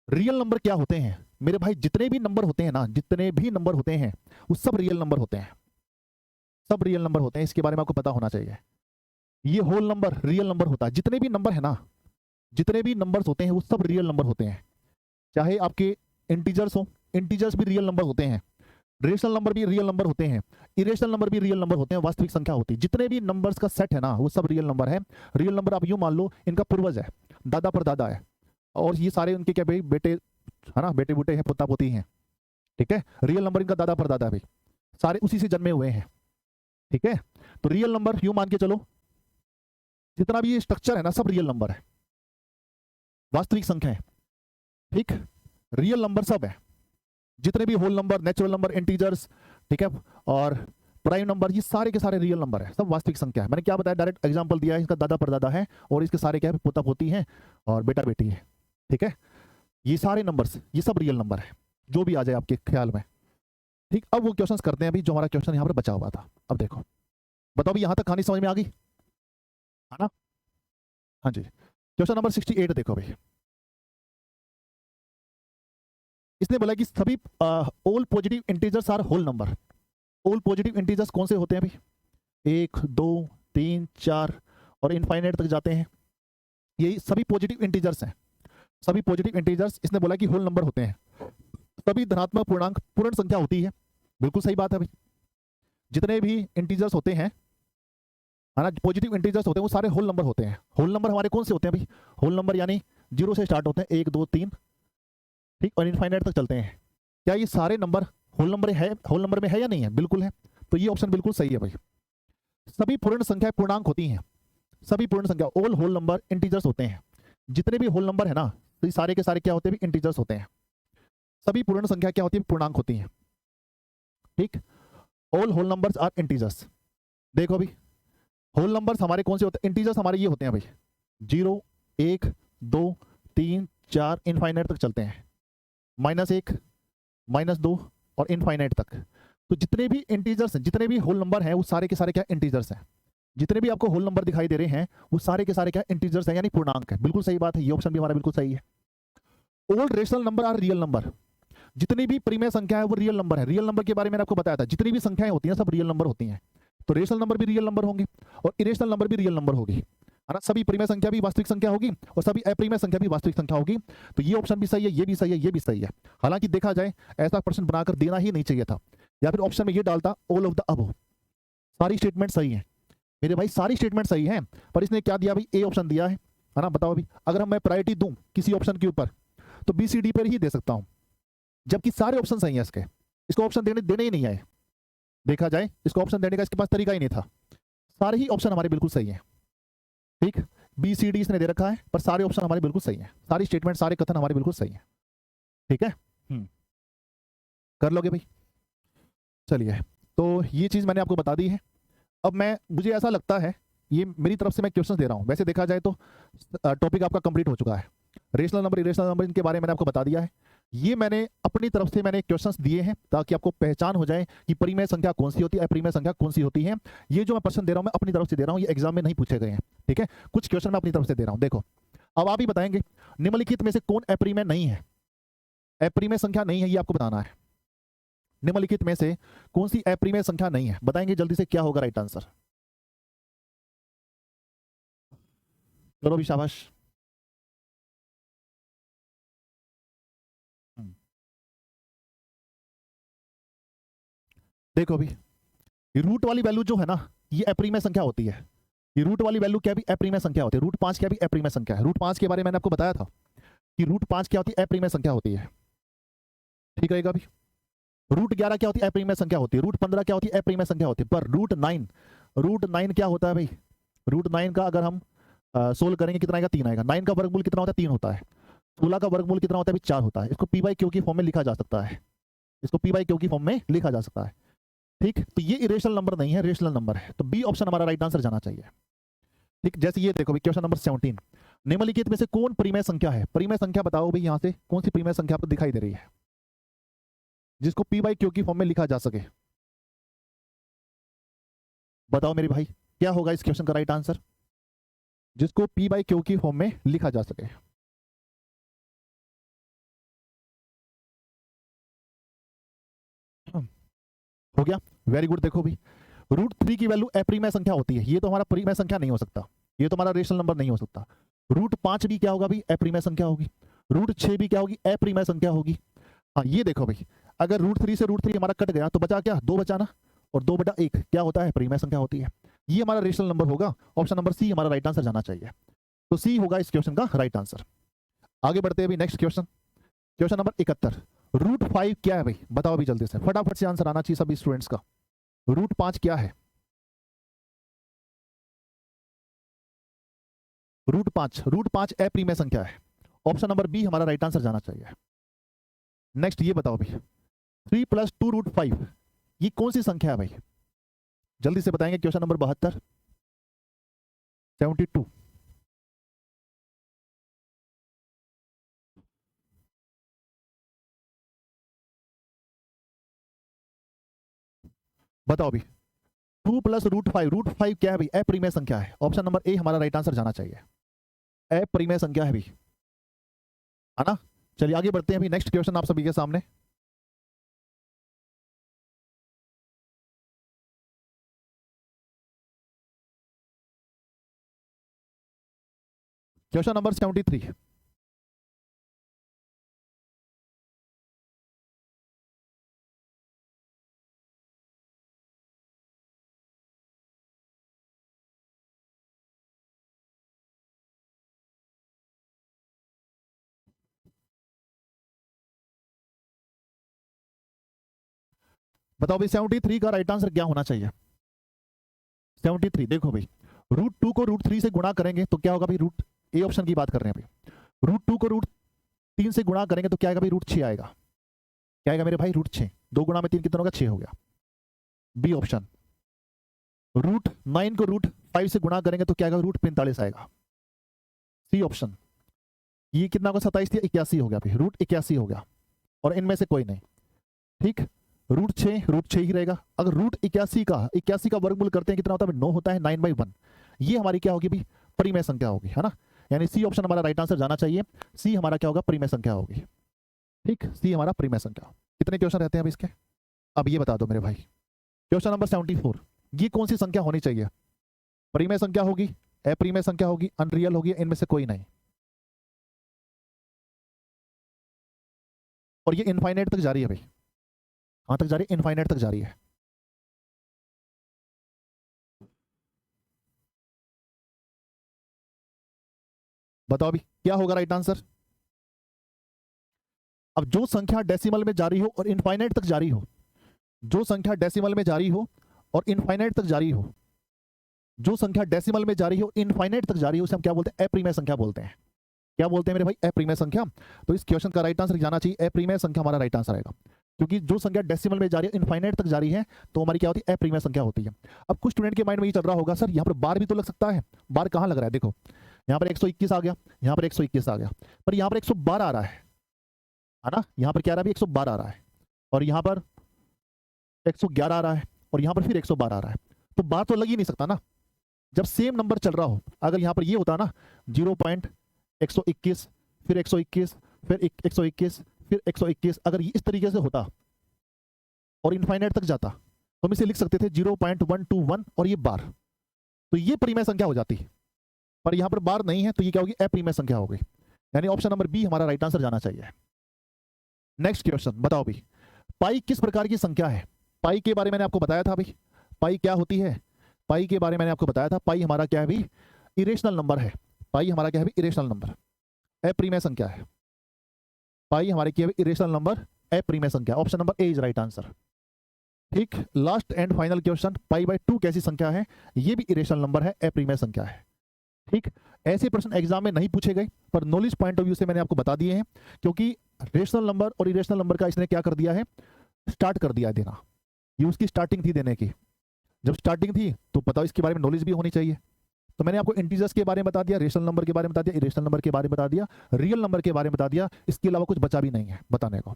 Speaker 1: रियल नंबर क्या होते हैं मेरे भाई, जितने भी नंबर होते हैं ना, जितने भी नंबर होते हैं वो सब रियल नंबर होते हैं, सब रियल नंबर होते हैं। इसके बारे में आपको पता होना चाहिए। ये होल नंबर रियल नंबर होता है। जितने भी नंबर है ना, जितने भी नंबर्स होते हैं वो सब रियल नंबर होते हैं। चाहे आपके इंटीजर्स हो, इंटीजर्स भी रियल नंबर होते हैं, रेशनल नंबर भी रियल नंबर होते हैं, इरेशनल नंबर भी रियल नंबर होते हैं, वास्तविक संख्या होती है। जितने भी नंबर्स का सेट है ना वो सब रियल नंबर है। रियल नंबर आप यूं मान लो इनका पूर्वज है, दादा पर दादा है, और ये सारे उनके क्या भाई बेटे, है ना, बेटे बूटे हैं, पोता पोती हैं। ठीक है, रियल नंबर इनका दादा पर दादा भाई, सारे उसी से जन्मे हुए हैं। ठीक है, तो रियल नंबर यूं मान के चलो, जितना भी ये स्ट्रक्चर है ना सब रियल नंबर है, वास्तविक संख्या है। ठीक, रियल नंबर सब है, जितने भी whole number, natural number, integers, ठीक है, और प्राइम नंबर, ये सारे के सारे रियल नंबर है, सब वास्तविक संख्या है। मैंने क्या बताया, डायरेक्ट एग्जांपल दिया है, इसका दादा परदादा है और इसके सारे क्या है, पोता पोती है और बेटा बेटी है। ठीक है, ये सारे नंबर्स ये सब रियल नंबर है, जो भी आ जाए आपके ख्याल में। ठीक, अब वो क्वेश्चंस करते हैं अभी, जो हमारा क्वेश्चन यहाँ पर बचा हुआ था। अब देखो, बताओ भी यहाँ तक कहानी समझ में आ गई? है ना। हाँ जी, क्वेश्चन नंबर 68 देखो भाई। इसने बोला कि सभी all positive integers are whole number. All positive integers कौन से होते हैं भाई? 1 2 3 4 और इनफाइनाइट तक जाते हैं, यही सभी पॉजिटिव इंटीजर्स हैं। सभी पॉजिटिव इंटीजर्स इसने बोला कि होल नंबर होते हैं। सभी धनात्मक पूर्णांक पूर्ण संख्या होती है। बिल्कुल सही बात है भाई। जितने भी इंटीजर्स होते हैं, है ना, पॉजिटिव इंटीजर्स होते हैं, वो सारे होल नंबर होते हैं। होल नंबर हमारे कौन से होते हैं भाई? होल नंबर यानी जीरो से स्टार्ट होते हैं, 1 2 3, ठीक, और इनफाइनाइट तक चलते हैं। क्या ये सारे नंबर होल नंबर है, होल नंबर में है या नहीं है? बिल्कुल है। तो ये ऑप्शन बिल्कुल सही है भाई। सभी पूर्ण संख्या पूर्णांक होती हैं। सभी पूर्ण संख्या, ऑल होल नंबर इंटीजर्स होते हैं। जितने भी होल नंबर है ना, तो ये सारे के सारे क्या होते हैं? इंटीजर्स होते हैं। सभी पूर्ण संख्या क्या होती है? पूर्णांक होती हैं। ठीक, all whole numbers are integers. देखो अभी, होल नंबर्स हमारे कौन से होते हैं? इंटीजर्स हमारे ये होते हैं भाई, 0 1 2 3 4 इनफाइनाइट तक चलते हैं, -1 -2 और इनफाइनाइट तक। तो जितने भी इंटीजर्स हैं, जितने भी होल नंबर हैं, वो सारे के सारे क्या? इंटीजर्स हैं। जितने भी आपको होल नंबर दिखाई दे रहे हैं, वो सारे के सारे क्या? इंटीजर्स हैं, यानी पूर्णांक है। बिल्कुल सही बात है, ये ऑप्शन भी हमारा बिल्कुल सही है। All rational number are real number. जितनी भी परिमेय संख्या है वो रियल नंबर है। रियल नंबर के बारे में आपको बताया था, जितनी भी संख्याएं होती हैं सब रियल नंबर होती हैं। तो रेशनल नंबर भी रियल नंबर होंगे और इरेशनल नंबर भी रियल नंबर होगी, है ना। सभी परिमेय संख्या भी वास्तविक संख्या होगी और सभी अपरिमेय संख्या भी वास्तविक संख्या होगी। तो ये ऑप्शन भी सही है, ये भी सही है, ये भी सही है। हालांकि देखा जाए, ऐसा प्रश्न बनाकर देना ही नहीं चाहिए था, या फिर ऑप्शन में ये डालता ऑल ऑफ द अबव। सारी स्टेटमेंट सही है मेरे भाई, सारी स्टेटमेंट सही है, पर इसने क्या दिया भाई? ए ऑप्शन दिया है ना। बताओ अभी, अगर मैं प्रायोरिटी दूं किसी ऑप्शन के ऊपर, तो बी सी डी पर ही दे सकता हूं, जबकि सारे ऑप्शन सही हैं इसके। इसको ऑप्शन देने देने ही नहीं आए। देखा जाए, इसको ऑप्शन देने का इसके पास तरीका ही नहीं था। सारे ही ऑप्शन हमारे बिल्कुल सही हैं। ठीक, बी सी डी इसने दे रखा है, पर सारे ऑप्शन हमारे बिल्कुल सही हैं। सारी स्टेटमेंट, सारे कथन हमारे बिल्कुल सही हैं। ठीक है, कर लोगे भाई? चलिए, तो ये चीज मैंने आपको बता दी है। अब मुझे ऐसा लगता है, ये मेरी तरफ से मैं क्वेश्चन दे रहा हूँ। वैसे देखा जाए तो टॉपिक आपका कंप्लीट हो चुका है। रेशनल नंबर, इरेशनल नंबर, इनके बारे में मैंने आपको बता दिया है। ये मैंने अपनी तरफ से क्वेश्चंस दिए हैं, ताकि आपको पहचान हो जाए कि परिमेय संख्या कौन सी होती है, अपरिमेय संख्या कौन सी होती है। ये जो मैं प्रश्न दे रहा हूं, मैं अपनी तरफ से दे रहा हूं, ये एग्जाम में नहीं पूछे गए हैं। ठीक है, कुछ क्वेश्चन मैं अपनी तरफ से दे रहा हूं। देखो, अब आप ही बताएंगे निम्नलिखित में से कौन अपरिमेय नहीं है? अपरिमेय संख्या नहीं है, ये आपको बताना है। निम्नलिखित में से कौन सी अपरिमेय संख्या नहीं है? बताएंगे जल्दी से, क्या होगा राइट आंसर? करो भी, शाबाश। देखो अभी, ये रूट वाली वैल्यू जो है ना, ये अपरिमेय संख्या होती है। ये रूट वाली वैल्यू क्या भी अपरिमेय संख्या होती है। रूट 5 क्या भी अपरिमेय संख्या है। रूट 5 के बारे में मैंने आपको बताया था कि रूट 5 क्या होती है? अपरिमेय संख्या होती है। ठीक है अभी, रूट 11 क्या होती है? अपरिमेय संख्या होती है। रूट 15 क्या होती है? अपरिमेय संख्या होती है। पर रूट 9 क्या होता है भाई? रूट 9 का अगर हम सोल्व करेंगे, कितना आएगा? 3 आएगा। 9 का वर्गमूल कितना होता है? 3 होता है। 16 का वर्गमूल कितना होता है? 4 होता है। इसको पी बाई क्यू की फॉर्म में लिखा जा सकता है। इसको पी बाई क्यू की फॉर्म में लिखा जा सकता है। ठीक, तो ये इरेशनल नंबर नहीं है, रेशनल नंबर है। तो बी ऑप्शन हमारा राइट आंसर जाना चाहिए। ठीक, जैसे ये देखो क्वेश्चन नंबर 17, निम्नलिखित में से कौन परिमेय संख्या है? परिमेय संख्या बताओ भाई, यहां से कौन सी परिमेय संख्या आपको दिखाई दे रही है जिसको पी बाई क्यू की फॉर्म में लिखा जा सके? बताओ मेरे भाई, क्या होगा इस क्वेश्चन का राइट आंसर, जिसको पी बाई क्यू की फॉर्म में लिखा जा सके? हो गया, वेरी गुड। देखो भाई, रूट 3 की वैल्यू अपरिमेय संख्या होती है। ये तो हमारा परिमेय संख्या नहीं हो सकता, ये तो हमारा रेशनल नंबर नहीं हो सकता। रूट 5 भी क्या होगा भाई? अपरिमेय संख्या होगी। रूट 6 भी क्या होगी? अपरिमेय संख्या होगी। हाँ, ये देखो भाई, अगर रूट 3 से रूट 3 हमारा कट गया तो बचा क्या? 2 बचा ना, और 2/1 क्या होता है? परिमेय संख्या होती है। ये हमारा रेशनल नंबर होगा। ऑप्शन नंबर सी हमारा राइट आंसर जाना चाहिए। तो सी होगा इस क्वेश्चन का राइट आंसर। आगे बढ़ते हैं अभी next question, question number 71। Root 5 क्या है भाई? बताओ अभी जल्दी से, फटाफट से आंसर आना चाहिए सभी स्टूडेंट्स का। रूट 5 क्या है? रूट 5 अपरिमेय संख्या है। ऑप्शन नंबर बी हमारा राइट आंसर जाना चाहिए। नेक्स्ट ये बताओ भाई, 3 + 2 रूट 5 ये कौन सी संख्या है भाई? जल्दी से बताएंगे। Question number 72, 72। बताओ अभी, 2 प्लस √5 क्या है भाई? अप्रिमेय संख्या है। ऑप्शन नंबर ए हमारा राइट आंसर जाना चाहिए। अप्रिमेय संख्या है भाई, है ना। चलिए आगे बढ़ते हैं अभी। नेक्स्ट क्वेश्चन आप सभी के सामने। Question number 73। बताओ भाई 73 का राइट आंसर क्या होना चाहिए? 73 देखो भाई, √2 को √3 से गुणा करेंगे तो क्या होगा भाई? रूट ए ऑप्शन की बात कर रहे हैं भाई। √2 को √3 से गुणा करेंगे तो क्या आएगा भाई? √6 आएगा। क्या आएगा मेरे भाई? √6। 2 गुणा में 3 कितना होगा? 6 हो गया। B option. √9 को √5 से गुणा करेंगे तो क्या आएगा? √45 आएगा। C option. ये कितना होगा? 27 थी, 81 हो गया भाई। √81 हो गया। और इनमें से कोई नहीं, ठीक। √6 ही रहेगा। अगर √81 का वर्गमूल करते हैं कितना होता है? 9 होता है, 9/1। ये हमारी क्या होगी भाई? परिमेय संख्या होगी, है ना। यानी सी ऑप्शन हमारा राइट आंसर जाना चाहिए। सी हमारा क्या होगा? परिमेय संख्या होगी, ठीक। सी हमारा परिमेय संख्या। कितने क्वेश्चन रहते हैं अब इसके? अब ये बता दो मेरे भाई। क्वेश्चन नंबर 74, ये कौन सी संख्या होनी चाहिए? परिमेय संख्या होगी, अपरिमेय संख्या होगी, अनरियल होगी, इनमें से कोई नहीं। और ये इनफाइनाइट तक जारी है भाई। कहां तक जा रही है? इनफाइनाइट तक जा रही है। बताओ अभी क्या होगा राइट आंसर? अब जो संख्या डेसिमल में जारी हो और इनफाइनाइट तक जारी हो, जो संख्या डेसिमल में जारी हो और इनफाइनाइट तक जारी हो, जो संख्या डेसिमल में जारी हो, इनफाइनाइट तक जारी हो, उसे हम क्या बोलते हैं? अपरिमेय संख्या बोलते हैं। क्या बोलते हैं मेरे भाई? अपरिमेय संख्या। तो इस क्वेश्चन का राइट आंसर जाना चाहिए अपरिमेय संख्या हमारा राइट आंसर आएगा। क्योंकि जो संख्या डेसिमल में जा रही है, इनफाइनाइट तक जा रही है, तो हमारी क्या होती है? अपरिमेय संख्या होती है। अब कुछ स्टूडेंट के माइंड में ये चल रहा होगा, सर यहाँ पर बार भी तो लग सकता है। बार कहाँ लग रहा है? देखो यहाँ पर 121 आ गया, यहाँ पर 121 आ गया, पर यहाँ पर 112 आ रहा है ना। यहाँ पर क्या आ रहा है? 112 आ रहा है, और यहाँ पर 111 आ रहा है, और यहाँ पर फिर 112 आ रहा है। तो बार तो लग ही नहीं सकता ना, जब सेम नंबर चल रहा हो। अगर यहाँ पर ये होता ना 0.121, फिर 121, फिर 121, फिर 121, अगर इस तरीके से होता और इनफाइनाइट तक जाता तो हम इसे लिख सकते थे 0.121 और ये बार, तो ये परिमेय संख्या हो जाती। पर यहाँ पर बार नहीं है, तो ये क्या होगी? अपरिमेय संख्या होगी। यानी ऑप्शन नंबर बी हमारा राइट आंसर जाना चाहिए। नेक्स्ट क्वेश्चन बताओ भाई, पाई किस प्रकार की संख्या है? पाई के बारे में मैंने आपको बताया था भाई। पाई क्या होती है? पाई के बारे में मैंने आपको बताया था। पाई हमारा क्या है भाई? इरेशनल नंबर है। पाई हमारा क्या है भाई? इरेशनल नंबर, अपरिमेय संख्या है। पाई हमारे क्या है? इरेशनल नंबर, अपरिमेय संख्या। Option number A is right answer, ठीक। लास्ट एंड फाइनल क्वेश्चन, पाई/2 कैसी संख्या है? ये भी इरेशनल नंबर है, अपरिमेय संख्या है, ठीक। ऐसे प्रश्न एग्जाम में नहीं पूछे गए, पर नॉलेज पॉइंट ऑफ व्यू से मैंने आपको बता दिए हैं। क्योंकि रेशनल नंबर और इरेशनल नंबर का इसने क्या कर दिया है? स्टार्ट कर दिया है देना। ये उसकी स्टार्टिंग थी देने की। जब स्टार्टिंग थी तो पता इसके बारे में नॉलेज भी होनी चाहिए। तो मैंने आपको इंटीजर्स के बारे में बता दिया, रेशनल नंबर के बारे में बता दिया, इरेशनल नंबर के बारे में बता दिया, रियल नंबर के बारे में बता दिया। इसके अलावा कुछ बचा भी नहीं है बताने को।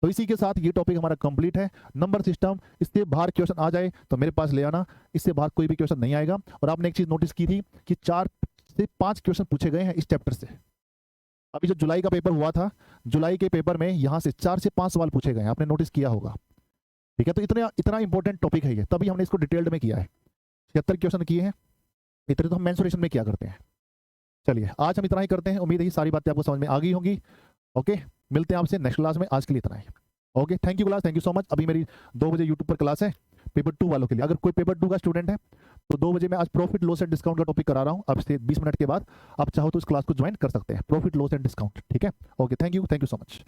Speaker 1: तो इसी के साथ ये टॉपिक हमारा कंप्लीट है। नंबर सिस्टम, इससे बाहर क्वेश्चन आ जाए तो मेरे पास ले आना, इससे बाहर कोई भी क्वेश्चन नहीं आएगा। और आपने एक चीज नोटिस की थी कि 4 से 5 क्वेश्चन पूछे गए हैं इस चैप्टर से। अभी जो जुलाई का पेपर हुआ था, जुलाई के पेपर में यहाँ से 4 से 5 सवाल पूछे गए हैं, आपने नोटिस किया होगा, ठीक है। तो इतना इंपॉर्टेंट टॉपिक है ये, तभी हमने इसको डिटेल्ड में किया है। 76 क्वेश्चन किए हैं, इतने तो हम मेंसुरेशन में क्या करते हैं। चलिए आज हम इतना ही करते हैं। उम्मीद है ये सारी बातें आपको समझ में आ गई होंगी। ओके, मिलते हैं आपसे नेक्स्ट क्लास में। आज के लिए इतना ही। Okay, thank you class, thank you so much. अभी मेरी 2 बजे यूट्यूब पर क्लास है पेपर 2 वालों के लिए। अगर कोई पेपर 2 का स्टूडेंट है तो 2 बजे मैं आज प्रॉफिट लॉस एंड डिस्काउंट का टॉपिक करा रहा हूँ। अब से 20 मिनट के बाद आप चाहो तो इस क्लास को ज्वाइन कर सकते हैं, प्रॉफिट लॉस एंड डिस्काउंट, ठीक है। Okay, thank you so much.